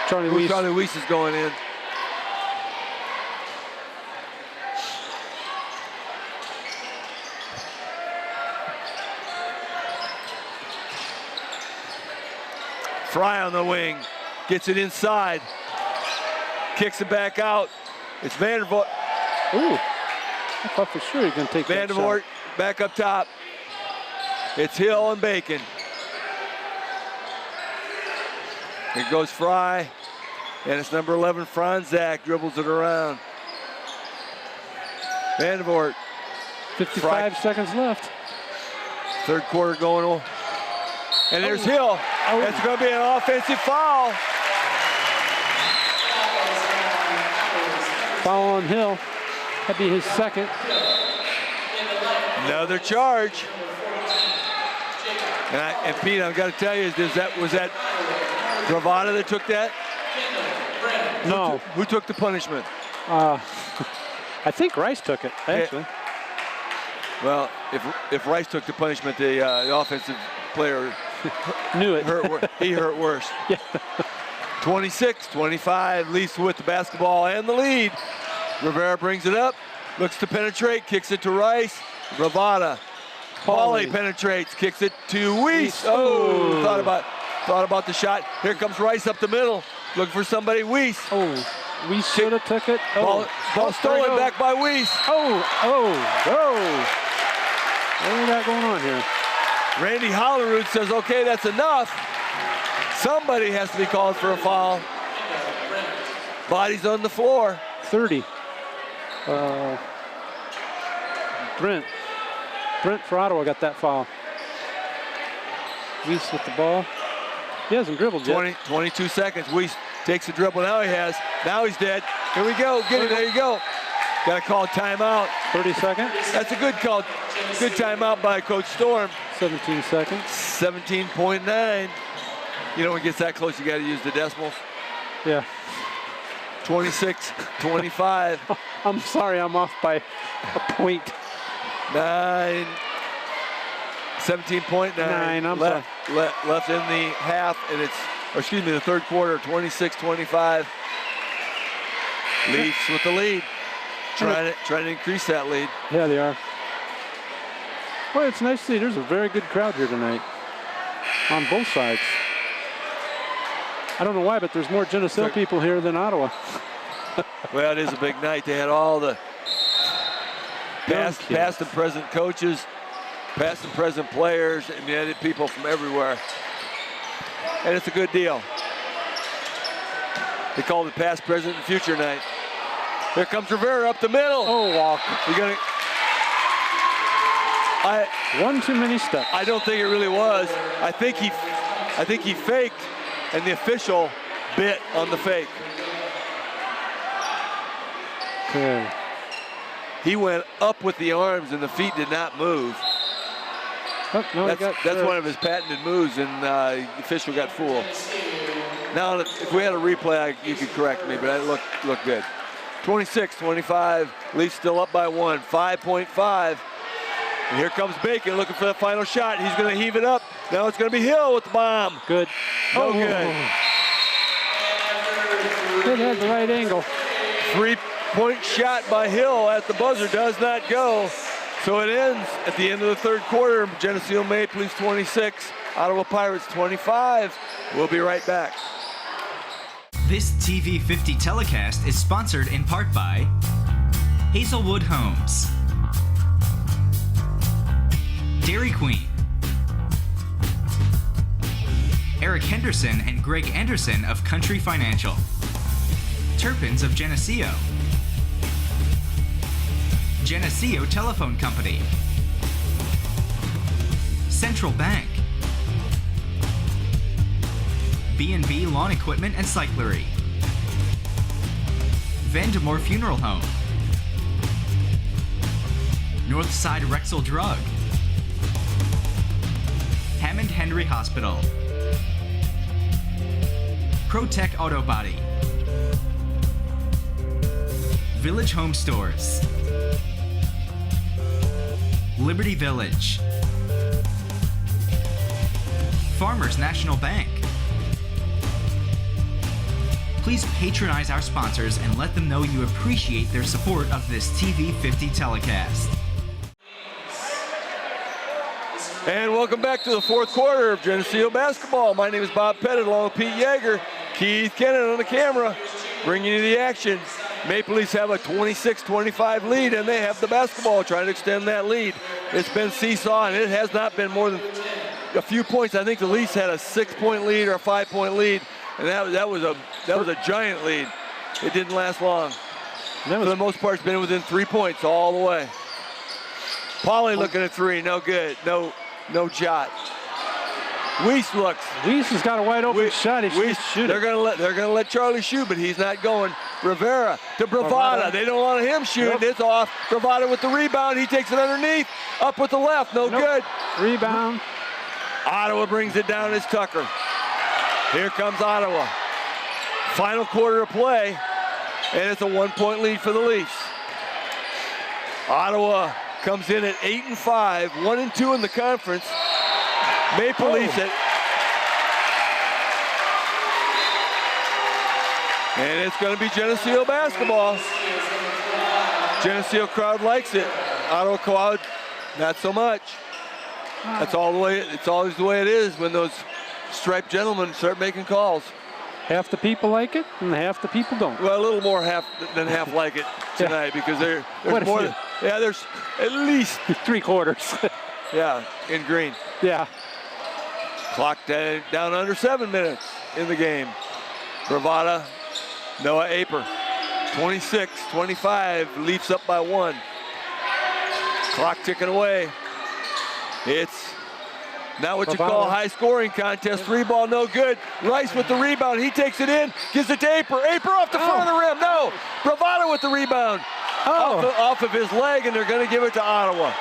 Charlie Weiss. Charlie Weiss is going in. Fry on the wing, gets it inside, kicks it back out. It's Vandervoort. Ooh, I thought for sure he was going to take that shot. Vandervoort back up top. It's Hill and Bacon. Here goes Fry, and it's number 11, Franzak, dribbles it around. Vandervoort. 55 seconds left. Third quarter going on. And there's Hill. That's going to be an offensive foul. Foul on Hill. That'd be his second. Another charge. And Pete, I've got to tell you, was that Bravada that took that? No. Who took the punishment? I think Rice took it, actually. Well, if Rice took the punishment, the offensive player knew it. He hurt worse. Yeah. 26-25, Leafs with the basketball and the lead. Rivera brings it up, looks to penetrate, kicks it to Rice. Bravada. Pauly penetrates, kicks it to Weiss. Oh, thought about the shot. Here comes Rice up the middle, looking for somebody. Weiss. Oh, Weiss should have took it. Oh. Ball stolen back by Weiss. Oh. What do we got going on here? Randy Hollerud says, okay, that's enough. Somebody has to be called for a foul. Bodies on the floor. 30. Brent for Ottawa got that foul. Weiss with the ball. He hasn't dribbled yet. 22 seconds. Weiss takes the dribble. Now he has. Now he's dead. Here we go. Get it. There you go. Got to call timeout. 30 seconds. That's a good call. Good timeout by Coach Storm. 17 seconds. 17.9. You know, when it gets that close, you got to use the decimals. Yeah. 26-25. I'm sorry, I'm off by a point. 17.9 left in the half, and the third quarter, 26-25. Leafs with the lead. Trying to increase that lead. Yeah, they are. Well, it's nice to see there's a very good crowd here tonight on both sides. I don't know why, but there's more Geneseo people here than Ottawa. Well, it is a big night. They had all the past and present coaches, past and present players, and they had people from everywhere. And it's a good deal. They called it past, present, and future night. Here comes Rivera up the middle. Oh, walk. You're gonna. One too many steps. I don't think it really was. I think he faked, and the official bit on the fake. Okay. He went up with the arms, and the feet did not move. Oh, no, That's one of his patented moves, and the official got fooled. Now, if we had a replay, you could correct me, but it looked good. 26-25, Leafs still up by 1, 5.5. And here comes Bacon looking for the final shot. He's going to heave it up. Now it's going to be Hill with the bomb. Good. No good. It had the right angle. 3-point shot by Hill at the buzzer does not go. So it ends at the end of the third quarter. Geneseo Maple Leafs 26, Ottawa Pirates 25. We'll be right back. This TV 50 telecast is sponsored in part by Hazelwood Homes, Dairy Queen, Eric Henderson and Greg Anderson of Country Financial, Turpins of Geneseo, Geneseo Telephone Company, Central Bank, B&B Lawn Equipment and Cyclery, Vandemore Funeral Home, Northside Rexall Drug, Hammond Henry Hospital, ProTech Auto Body, Village Home Stores, Liberty Village, Farmers National Bank. Please patronize our sponsors and let them know you appreciate their support of this TV 50 telecast. And welcome back to the fourth quarter of Geneseo basketball. My name is Bob Pettit along with Pete Yeager, Keith Kennan on the camera, bringing you the action. Maple Leafs have a 26-25 lead, and they have the basketball trying to extend that lead. It's been seesaw, and it has not been more than a few points. I think the Leafs had a 6-point lead or a 5-point lead, and that was a giant lead. It didn't last long. For the most part, it's been within 3 points all the way. Pauly looking at three, no good, no shot. Weiss looks. Weiss has got a wide open shot. He should shoot they're gonna let Charlie shoot, but he's not going. Rivera to Bravada. They don't want him shooting. It's off. Bravada with the rebound. He takes it underneath. Up with the left. No good. Rebound. Ottawa brings it down. It's Tucker. Here comes Ottawa. Final quarter of play, and it's a 1-point lead for the Leafs. Ottawa comes in at 8-5, 1-2 in the conference. Maple Leafs at, and it's going to be Geneseo basketball. Geneseo crowd likes it. Ottawa crowd, not so much. That's all the way. It's always the way it is when those striped gentlemen start making calls. Half the people like it, and half the people don't. Well, a little more than half like it tonight because there's more. There's at least 3/4. Yeah, in green. Yeah. Clock down under 7 minutes in the game. Bravada, Noah Aper. 26-25, Leafs up by 1. Clock ticking away. It's not what you call a high-scoring contest. 3-ball, no good. Rice with the rebound. He takes it in, gives it to Aper. Aper off the front of the rim. No. Bravada with the rebound. Off of his leg, and they're going to give it to Ottawa.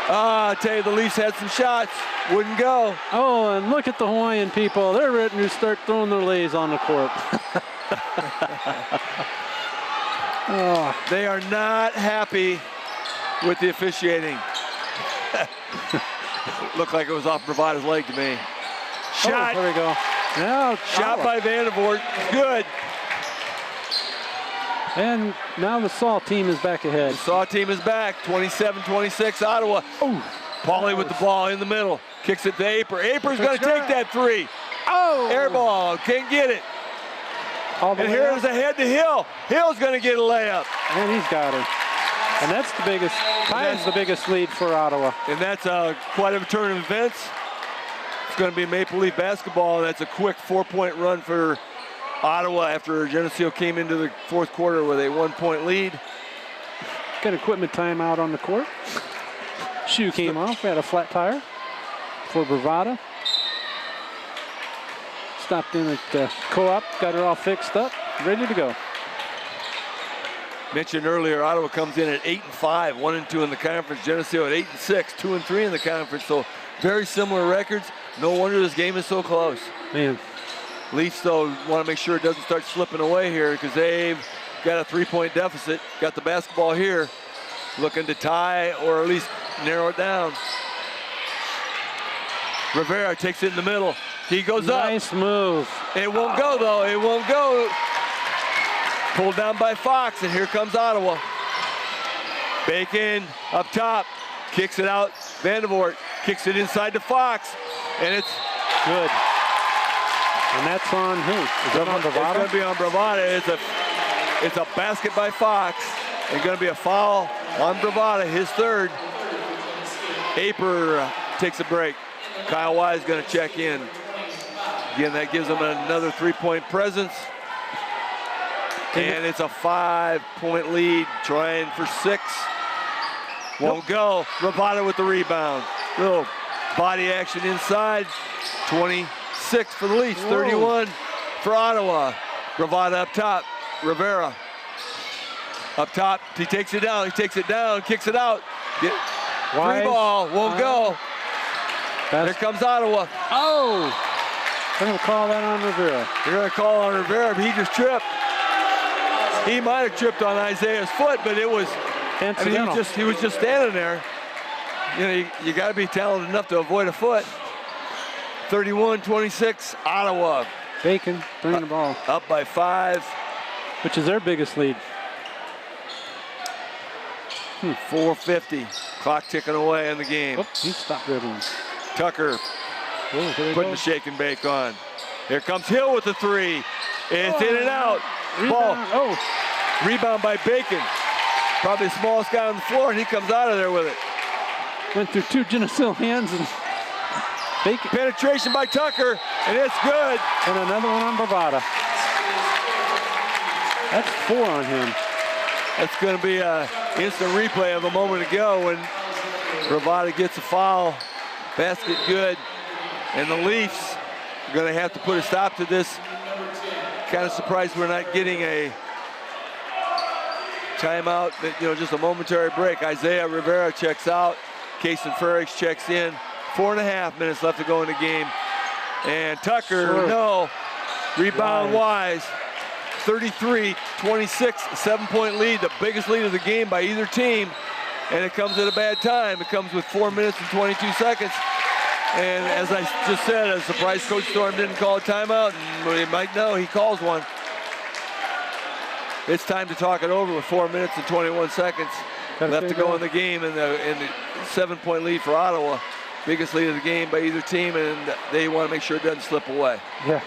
I tell you, the Leafs had some shots. Wouldn't go. Oh, and look at the Hawaiian people. They're ready to start throwing their leis on the court. They are not happy with the officiating. Looked like it was off Bravada's leg to me. Shot. There we go. Now, shot by Vandemore. Good. And now the Saw team is back ahead. The Saw team is back. 27-26 Ottawa. Pauly with the ball in the middle. Kicks it to Aper. Aper's going to take that three. Air ball. Can't get it. And here is a head to Hill. Hill's going to get a layup. And he's got it. And that's the biggest, ties the biggest lead for Ottawa. And that's quite a turn of events. It's going to be Maple Leaf basketball. That's a quick 4-point run for Ottawa after Geneseo came into the fourth quarter with a 1-point lead. Got equipment timeout on the court. Shoe came off. We had a flat tire for Bravada. Stopped in at Co-op, got her all fixed up, ready to go. Mentioned earlier, Ottawa comes in at 8-5, 1-2 in the conference. Geneseo at 8-6, 2-3 in the conference. So very similar records. No wonder this game is so close. Man, Leafs, though, want to make sure it doesn't start slipping away here because they've got a 3-point deficit. Got the basketball here, looking to tie or at least narrow it down. Rivera takes it in the middle. He goes up. nice move. It won't go, though. It won't go. Pulled down by Fox, and here comes Ottawa. Bacon up top, kicks it out. Vandervoort kicks it inside to Fox, and it's Good. And that's on who? Is that on It's Bravada? going to be on Bravada. It's a basket by Fox. It's going to be a foul on Bravada, his third. Aper takes a break. Kyle Wise going to check in. Again, that gives them another 3-point presence. And it's a 5-point lead, trying for 6. Won't go. Bravada with the rebound. Little body action inside. 26 for the Leafs, 31 for Ottawa. Bravada up top. Rivera up top. He takes it down. He takes it down. Kicks it out. Free ball. Won't go. Here comes Ottawa. Oh! They're going to call that on Rivera. They're going to call on Rivera, but he just tripped. He might have tripped on Isaiah's foot, but it was. I mean, he was just standing there. You know, you got to be talented enough to avoid a foot. 31-26, Ottawa. Bacon bringing the ball. Up by 5. Which is their biggest lead. 4:50. Clock ticking away in the game. Oops, he stopped dribbling. Tucker putting the shake and bake on. Here comes Hill with the 3. It's in and out. Ball. Rebound by Bacon. Probably the smallest guy on the floor, and he comes out of there with it. Went through 2 Geneseo hands and Bacon. Penetration by Tucker, and it's good. And another one on Bravada. That's 4 on him. That's going to be an instant replay of a moment ago when Bravada gets a foul. Basket good. And the Leafs are going to have to put a stop to this. Kind of surprised we're not getting a timeout, just a momentary break. Isaiah Rivera checks out. Kason Ferrix checks in. 4.5 minutes left to go in the game. And Tucker, no. Rebound Wise. 33-26, 7-point lead, the biggest lead of the game by either team. And it comes at a bad time. It comes with 4 minutes and 22 seconds. And as I just said, I'm surprised Coach Storm didn't call a timeout. And you might know he calls one. It's time to talk it over with 4 minutes and 21 seconds left to go in the game, and the 7-point lead for Ottawa. Biggest lead of the game by either team, and they want to make sure it doesn't slip away. Yeah.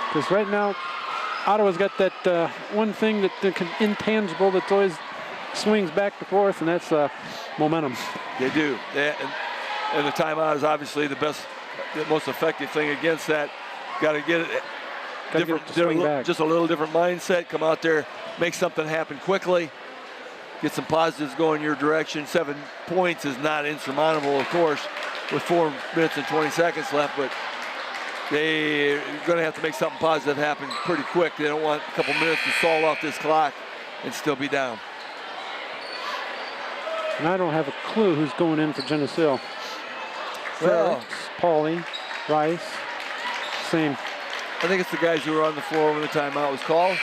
Because right now, Ottawa's got that one thing that intangible that always swings back and forth, and that's momentum. They do. And the timeout is obviously the most effective thing against that. Got to get it different, just a little different mindset. Come out there, make something happen quickly. Get some positives going your direction. 7 points is not insurmountable, of course, with 4 minutes and 20 seconds left, but they're going to have to make something positive happen pretty quick. They don't want a couple minutes to stall off this clock and still be down. And I don't have a clue who's going in for Geneseo. Well, Paulie, Rice, same. I think it's the guys who were on the floor when the timeout was called.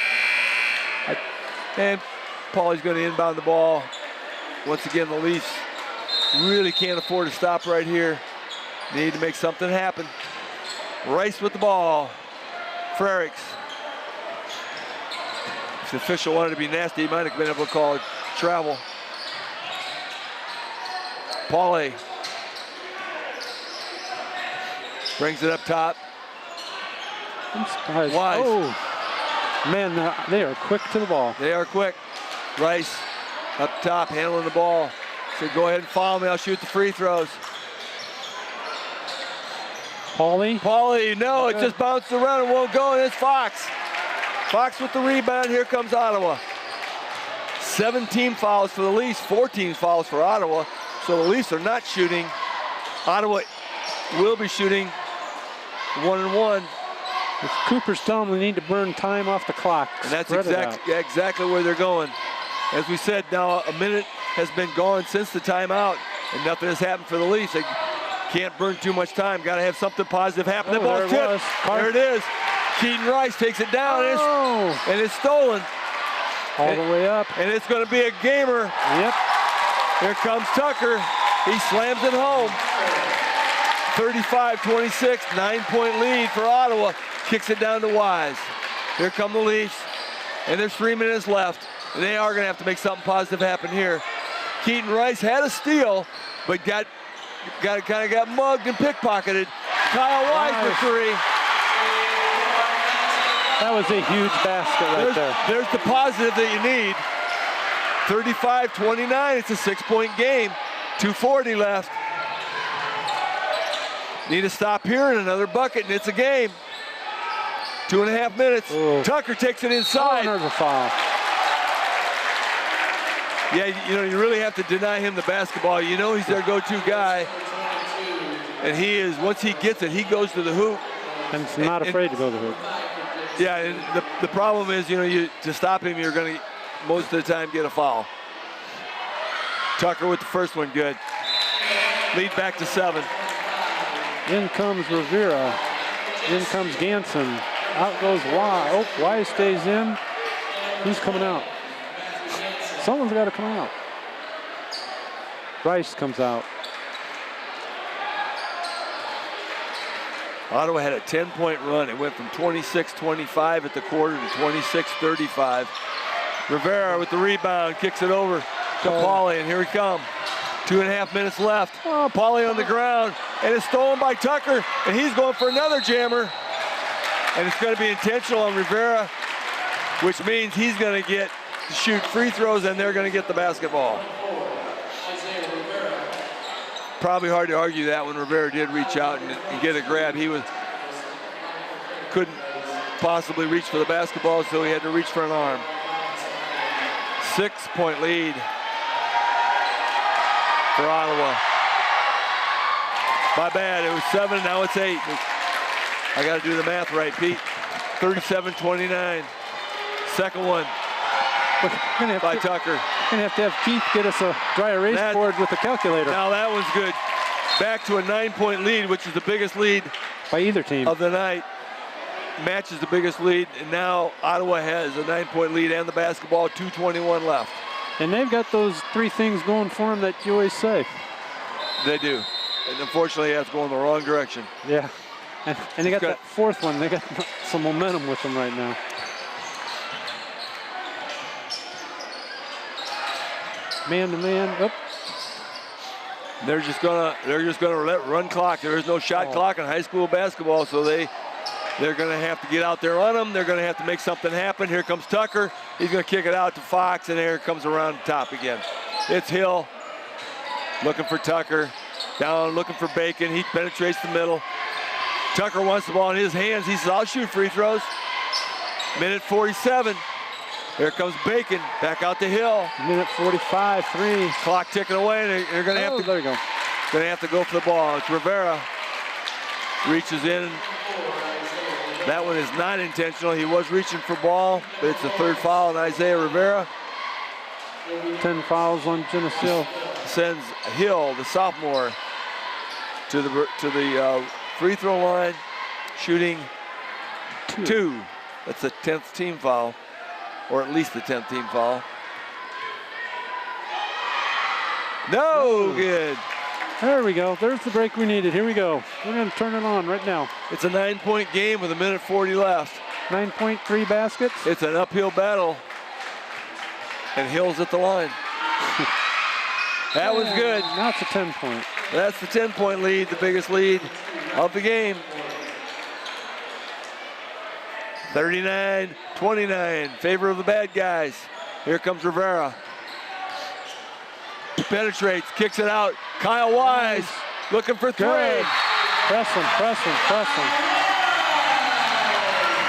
And Paulie's going to inbound the ball. Once again, the Leafs really can't afford to stop right here. Need to make something happen. Rice with the ball. Frericks. If the official wanted to be nasty, he might have been able to call it travel. Paulie brings it up top. I'm surprised. Wise. Oh, man, they are quick to the ball. They are quick. Rice up top, handling the ball. Said, go ahead and follow me. I'll shoot the free throws. Paulie, no, it just bounced around and won't go, and it's Fox. Fox with the rebound. Here comes Ottawa. 17 fouls for the Leafs, 14 fouls for Ottawa. So the Leafs are not shooting. Ottawa will be shooting 1-1. If Cooper's telling them they need to burn time off the clock. And that's Spread it out. exactly where they're going. As we said, now a minute has been gone since the timeout, and nothing has happened for the Leafs. They can't burn too much time. Got to have something positive happen. The ball's tipped. There it is. Keaton Rice takes it down, and it's stolen. All the way up. And it's going to be a gamer. Yep. Here comes Tucker. He slams it home. 35-26, 9-point lead for Ottawa. Kicks it down to Wise. Here come the Leafs, and there's 3 minutes left. And they are going to have to make something positive happen here. Keaton Rice had a steal, but got mugged and pickpocketed. Kyle Wise for three. That was a huge basket there. There's the positive that you need. 35-29, it's a 6-point game. 2:40 left. Need to stop here and another bucket, and it's a game. 2.5 minutes. Ooh. Tucker takes it inside. There's a foul. Yeah, you really have to deny him the basketball. You know he's their go-to guy. And he is, once he gets it, he goes to the hoop. And he's not afraid to go to the hoop. Yeah, and the problem is, to stop him, you're going to, most of the time, get a foul. Tucker with the first one, good. Lead back to 7. In comes Rivera. In comes Ganson. Out goes Wise. Oh, Wise stays in. Who's coming out? Someone's got to come out. Rice comes out. Ottawa had a 10-point run. It went from 26-25 at the quarter to 26-35. Rivera with the rebound, kicks it over to Pauly, and here he comes. 2.5 minutes left. Oh, Pauly on the ground, and it's stolen by Tucker, and he's going for another jammer. And it's going to be intentional on Rivera, which means he's going to get to shoot free throws, and they're going to get the basketball. Probably hard to argue that when Rivera did reach out and get a grab. He couldn't possibly reach for the basketball, so he had to reach for an arm. 6-point lead for Ottawa. My bad, it was 7, now it's 8. I got to do the math right, Pete. 37-29. Second one by Tucker. We're going to have Keith get us a dry erase board with a calculator. Now that one's good. Back to a 9-point lead, which is the biggest lead by either team of the night. Matches the biggest lead, and now Ottawa has a 9-point lead and the basketball, 2:21 left. And they've got those 3 things going for them that you always say. They do. And unfortunately, that's going the wrong direction. Yeah. And they got that 4th one. They got some momentum with them right now. Man to man. Oop. They're just gonna let run clock. There is no shot clock in high school basketball, so they're gonna have to get out there on them. They're gonna have to make something happen. Here comes Tucker. He's gonna kick it out to Fox, and there it comes around the top again. It's Hill looking for Tucker. Down looking for Bacon. He penetrates the middle. Tucker wants the ball in his hands. He says, I'll shoot free throws. Minute 47. Here comes Bacon, back out to Hill. Minute 45, 3. Clock ticking away, and they're gonna have to there you go. Gonna have to go for the ball. It's Rivera. Reaches in. That one is not intentional. He was reaching for ball, but it's the 3rd foul on Isaiah Rivera. 10 fouls on Geneseo. Sends Hill, the sophomore, to the free throw line, shooting 2. That's the 10th team foul. Or at least the 10th team foul. No good. There we go. There's the break we needed. Here we go. We're going to turn it on right now. It's a 9-point game with a minute 40 left. 9.3 baskets. It's an uphill battle. And Hill's at the line. That was good. Now it's a 10-point. That's the 10-point lead, the biggest lead of the game. 39-29, favor of the bad guys. Here comes Rivera. Penetrates, kicks it out. Kyle Wise looking for 3. Good. Press him.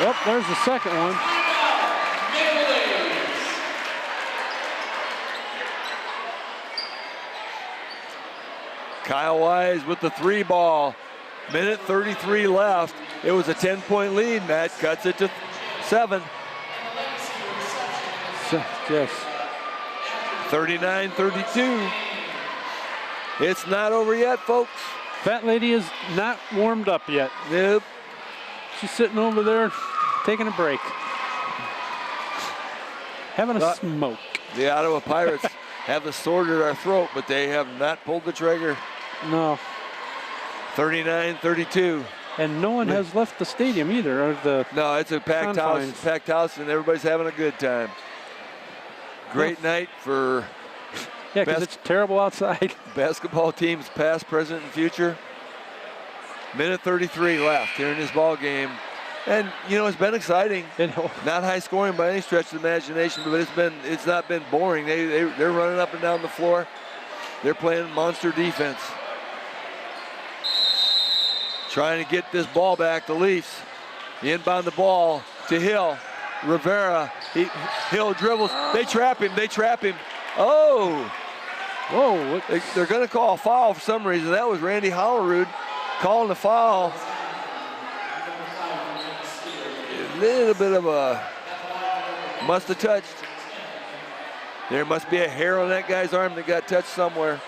Yep, there's the second one. Kyle Wise with the 3 ball. Minute 33 left. It was a 10-point lead. Matt cuts it to 7. Yes. 39-32. It's not over yet, folks. Fat lady is not warmed up yet. Nope. She's sitting over there taking a break. Having a smoke. The Ottawa Pirates have the sword at our throat, but they have not pulled the trigger. No. 39-32. And no one has left the stadium either. Or the No, it's a packed house, and everybody's having a good time. Great night for yeah, because it's terrible outside. Basketball teams past, present, and future. Minute 33 left here in this ball game. And, you know, it's been exciting. Not high scoring by any stretch of the imagination, but it's not been boring. They're running up and down the floor. They're playing monster defense. Trying to get this ball back, the Leafs. Inbound the ball to Hill. Rivera, Hill dribbles. They trap him. Oh! Whoa. They're going to call a foul for some reason. That was Randy Hollerud calling the foul. A little bit of a must have touched. There must be a hair on that guy's arm that got touched somewhere.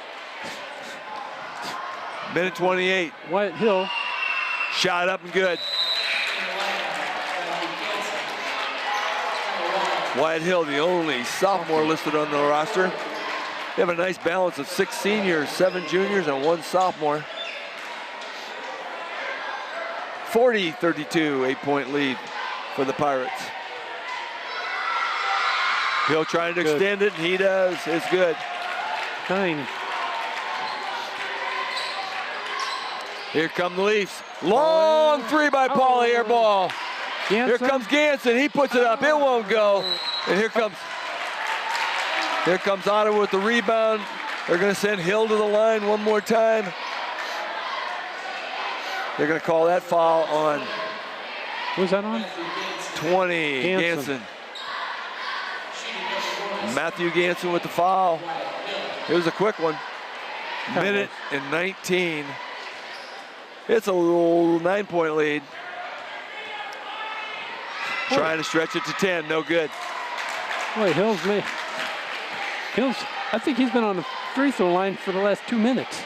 Minute 28. Wyatt Hill. Shot up and good. Wyatt Hill, the only sophomore listed on the roster. They have a nice balance of 6 seniors, 7 juniors, and 1 sophomore. 40-32, 8-point lead for the Pirates. Hill trying to extend it, and he does. It's good. 9. Here come the Leafs. Long 3 by Pauly, air ball. Ganson. Here comes Ganson. He puts it up. It won't go. And here comes Ottawa with the rebound. They're going to send Hill to the line one more time. They're going to call that foul on. Who's that on? 20, Ganson. Matthew Ganson with the foul. It was a quick one. Minute and 19. It's a little 9-point lead. Trying to stretch it to 10, no good. Boy, Hills, I think he's been on the free throw line for the last 2 minutes.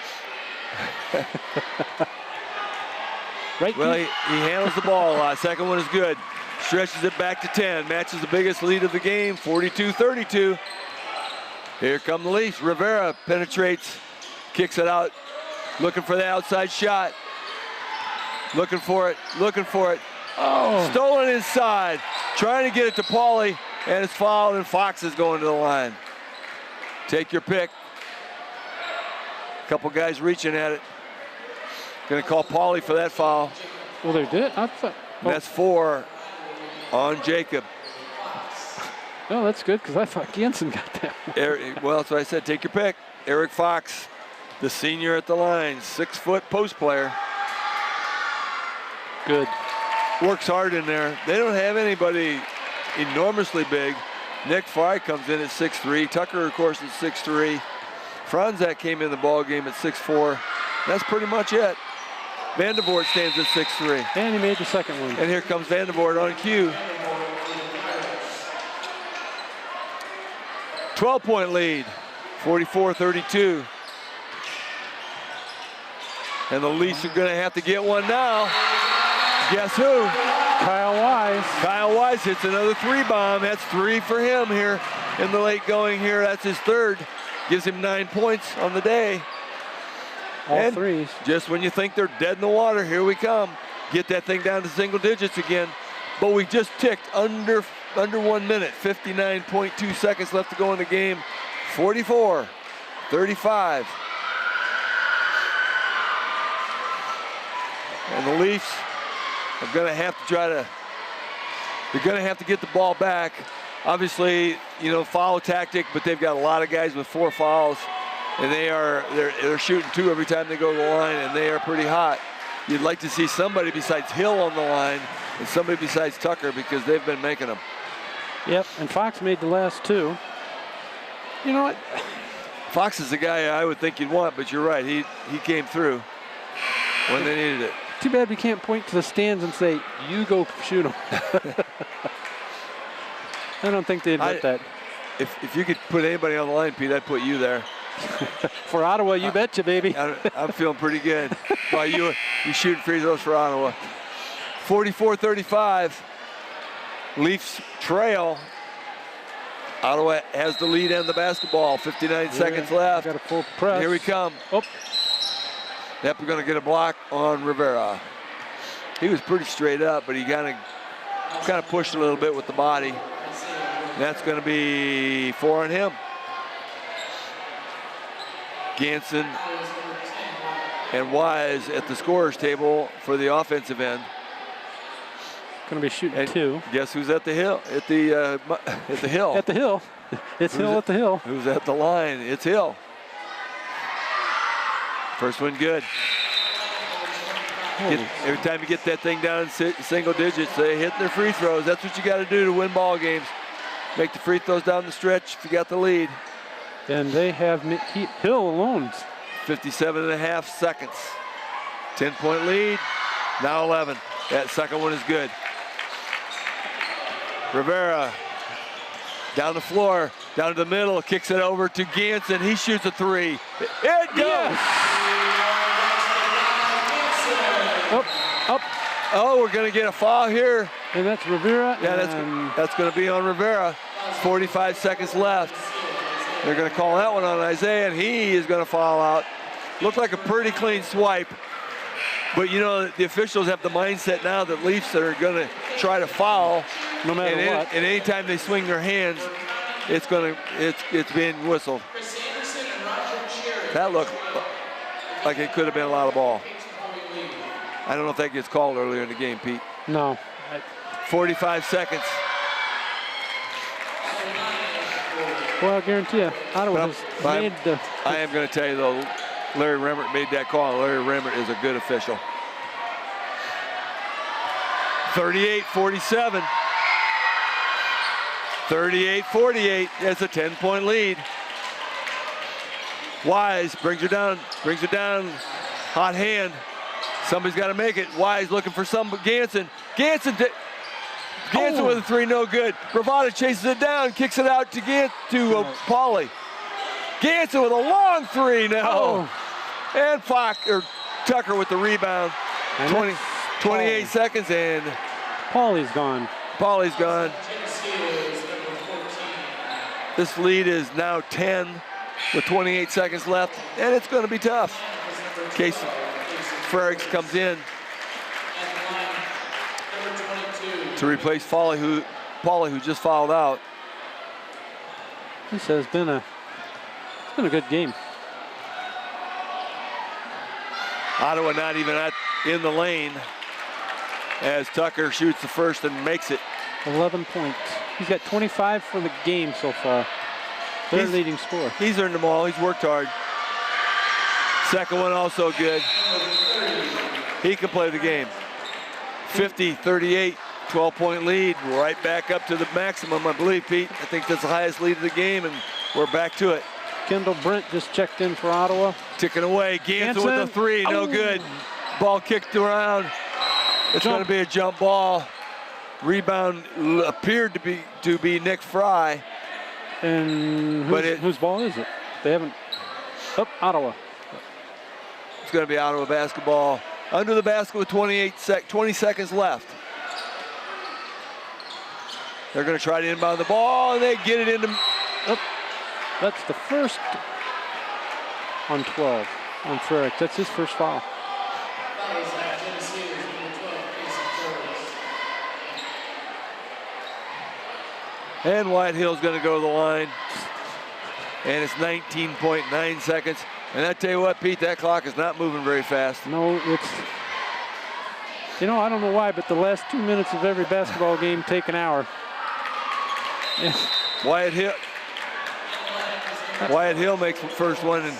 Right? Well, he handles the ball a lot. Second one is good. Stretches it back to 10. Matches the biggest lead of the game, 42-32. Here come the Leafs. Rivera penetrates, kicks it out, looking for the outside shot. Looking for it. Oh. Stolen inside. Trying to get it to Pauly, and it's fouled, and Fox is going to the line. Take your pick. A couple guys reaching at it. Going to call Pauly for that foul. Well, they did? I thought. Oh. That's 4 on Jacob. Oh, that's good, because I thought Ganson got that one. Well, that's what I said. Take your pick. Eric Fox, the senior at the line, 6-foot post player. Good. Works hard in there. They don't have anybody enormously big. Nick Fry comes in at 6'3". Tucker, of course, is 6'3". Franzak came in the ball game at 6'4". That's pretty much it. Vandervoort stands at 6'3". And he made the second one. And here comes Vandervoort on cue. 12-point lead, 44-32. And the Leafs are going to have to get one now. Guess who? Kyle Wise. Kyle Wise hits another 3-bomb. That's 3 for him here in the late going here. That's his 3rd. Gives him 9 points on the day. All and threes. Just when you think they're dead in the water, here we come. Get that thing down to single digits again. But we just ticked under 1 minute. 59.2 seconds left to go in the game. 44-35. And the Leafs are going to have to they're going to have to get the ball back. Obviously, you know, foul tactic, but they've got a lot of guys with 4 fouls, and they're shooting 2 every time they go to the line, and they are pretty hot. You'd like to see somebody besides Hill on the line and somebody besides Tucker, because they've been making them. Yep, and Fox made the last 2. You know what? Fox is the guy I would think you'd want, but you're right. He came through when they needed it. Too bad we can't point to the stands and say, you go shoot them. I don't think they'd let that. If you could put anybody on the line, Pete, I'd put you there. For Ottawa, you betcha, baby. I'm feeling pretty good. While you shooting free throws for Ottawa. 44-35. Leafs trail. Ottawa has the lead and the basketball. 59 seconds left. Got a full press. Here we come. Oh. Yep, we're going to get a block on Rivera. He was pretty straight up, but he kind of pushed a little bit with the body. That's going to be 4 on him. Ganson and Wise at the scorer's table for the offensive end. Going to be shooting and 2. Guess who's at the hill? At the hill. At the hill. It's Hill at the hill. Who's at the line? It's Hill. First one good. Every time you get that thing down in single digits, they hit their free throws. That's what you got to do to win ball games. Make the free throws down the stretch if you got the lead. And they have Hill alone. 57.5 seconds. 10-point lead. Now 11. That second one is good. Rivera down the floor, down to the middle, kicks it over to Ganson. He shoots a 3. It goes. Yes. Up. Oh, we're going to get a foul here. And that's Rivera. Yeah, that's going to be on Rivera. 45 seconds left. They're going to call that one on Isaiah, and he is going to foul out. Looked like a pretty clean swipe. But, you know, the officials have the mindset now that Leafs are going to try to foul. No matter what. And anytime they swing their hands, it's being whistled. That looked like it could have been a lot of ball. I don't know if that gets called earlier in the game, Pete. No. 45 seconds. Well, I guarantee you, Ottawa has made the... I am going to tell you, though, Larry Remmert made that call. Larry Remmert is a good official. 38-47. 38-48. That's a 10-point lead. Wise brings her down. Hot hand. Somebody's got to make it. Wise looking for some. Ganson with a 3, no good. Bravada chases it down, kicks it out to Pauly. Ganson with a long 3 now. Oh. And Tucker with the rebound. 28 seconds and Pauly's gone. This lead is now 10 with 28 seconds left, and it's going to be tough. Case Frericks comes in to replace Pauly, who just fouled out. This has been a good game. Ottawa not even in the lane as Tucker shoots the first and makes it. 11 points. He's got 25 for the game so far. Their leading scorer. He's earned them all. He's worked hard. Second one also good. He can play the game. 50-38, 12-point lead. Right back up to the maximum, I believe, Pete. I think that's the highest lead of the game, and we're back to it. Kendall Brent just checked in for Ottawa. Ticking away. Ganson with a 3, no good. Ball kicked around. It's going to be a jump ball. Rebound appeared to be Nick Fry. And whose ball is it? They haven't. Ottawa. It's going to be Ottawa basketball. Under the basket with 20 seconds left. They're going to try to inbound the ball, and they get it into. That's the first on 12 on Frericks. That's his first foul. And Whitehill's going to go to the line. And it's 19.9 seconds. And I tell you what, Pete, that clock is not moving very fast. No, it's, I don't know why, but the last 2 minutes of every basketball game take an hour. Yeah. Wyatt Hill makes the first one, and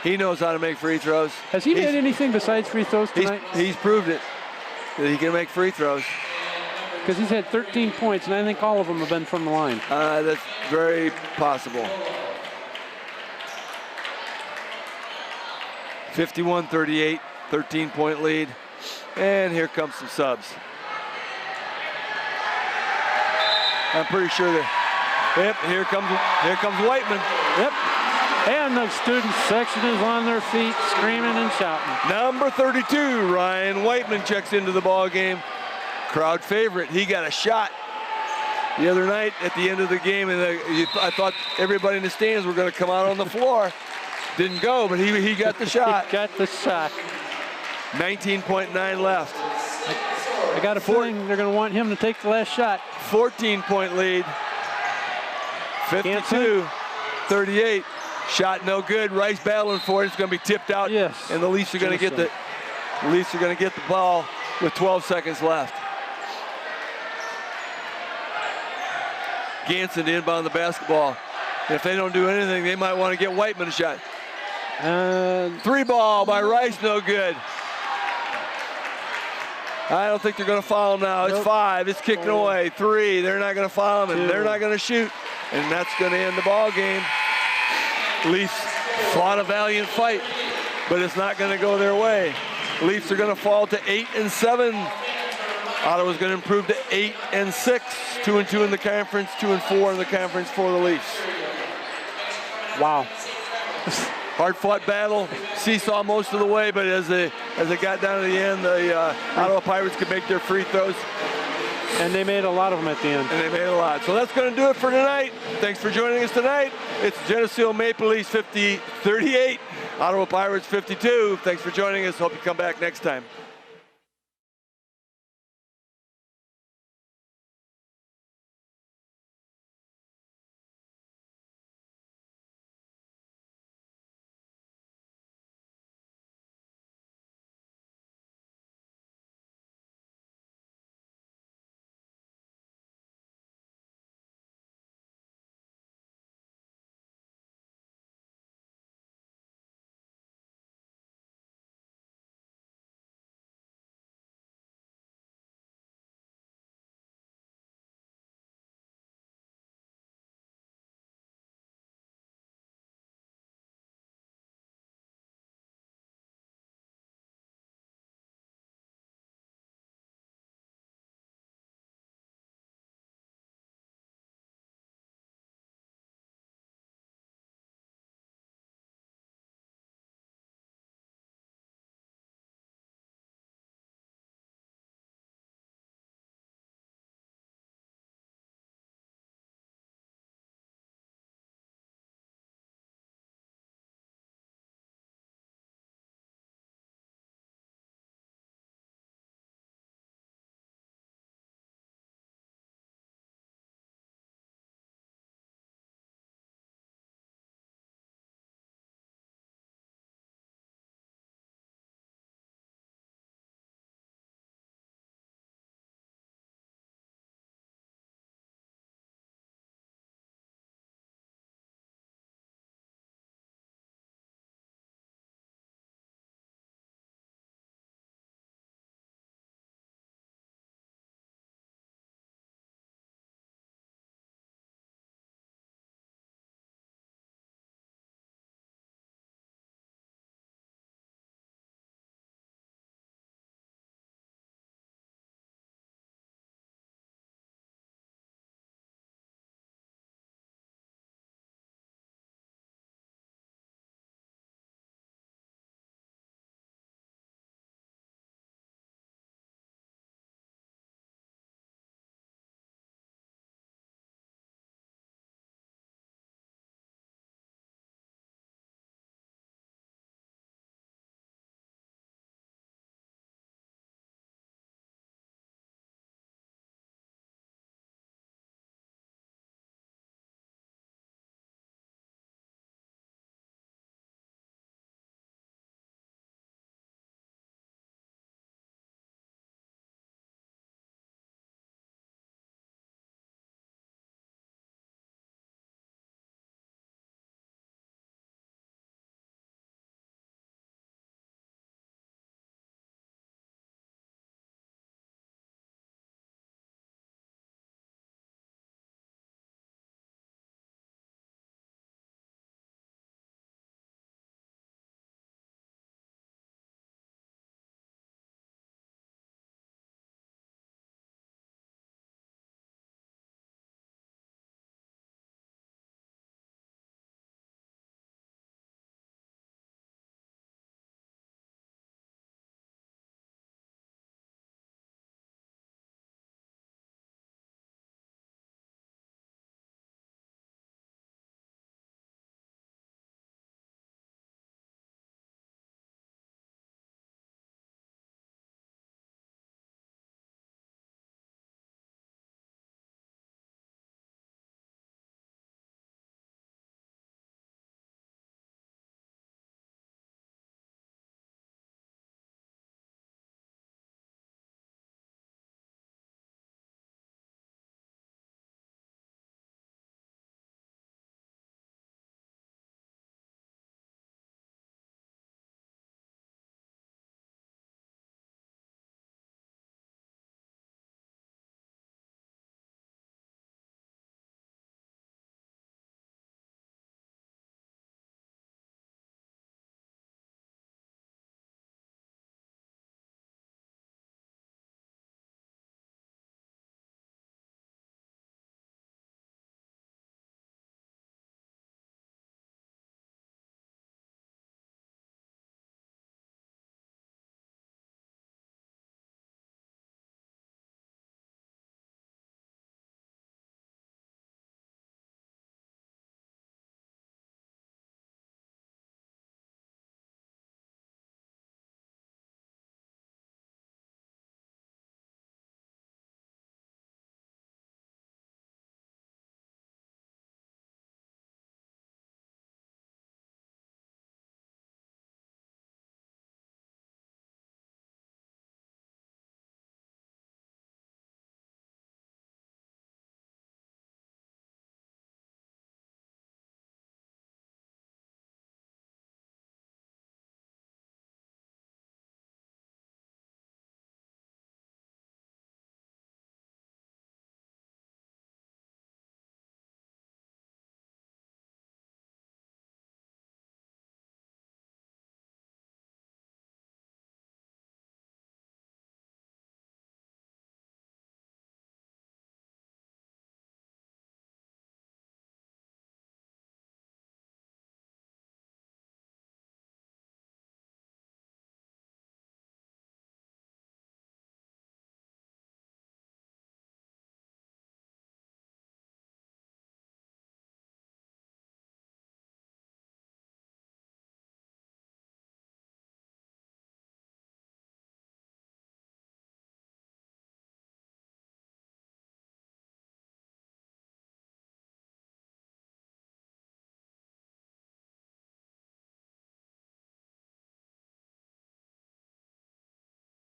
he knows how to make free throws. Has he made anything besides free throws tonight? He's proved it, that he can make free throws. Because he's had 13 points, and I think all of them have been from the line. That's very possible. 51-38, 13-point lead. And here comes some subs. I'm pretty sure that, yep, here comes Whiteman. Yep. And the student section is on their feet, screaming and shouting. Number 32, Ryan Whiteman checks into the ball game. Crowd favorite. He got a shot the other night at the end of the game, and I thought everybody in the stands were going to come out on the floor. Didn't go, but he got the shot. He got the shot. 19.9 left. I got a feeling they're going to want him to take the last shot. 14-point lead. 52-38. Shot no good. Rice battling for it. It's going to be tipped out. Yes. And the Leafs are going to get the ball with 12 seconds left. Ganson to inbound the basketball. If they don't do anything, they might want to get Whiteman a shot. Three ball by Rice, no good. I don't think they're going to foul him now. It's 5. It's kicking away. 3. They're not going to foul him, and they're not going to shoot. And that's going to end the ball game. Leafs fought a valiant fight, but it's not going to go their way. Leafs are going to fall to 8-7. Ottawa's going to improve to 8-6. 2-2 in the conference, 2-4 in the conference for the Leafs. Wow. Hard-fought battle, seesaw most of the way, but as it got down to the end, the Ottawa Pirates could make their free throws. And they made a lot of them at the end. And they made a lot. So that's going to do it for tonight. Thanks for joining us tonight. It's Geneseo Maple Leafs 38, Ottawa Pirates 52. Thanks for joining us. Hope you come back next time.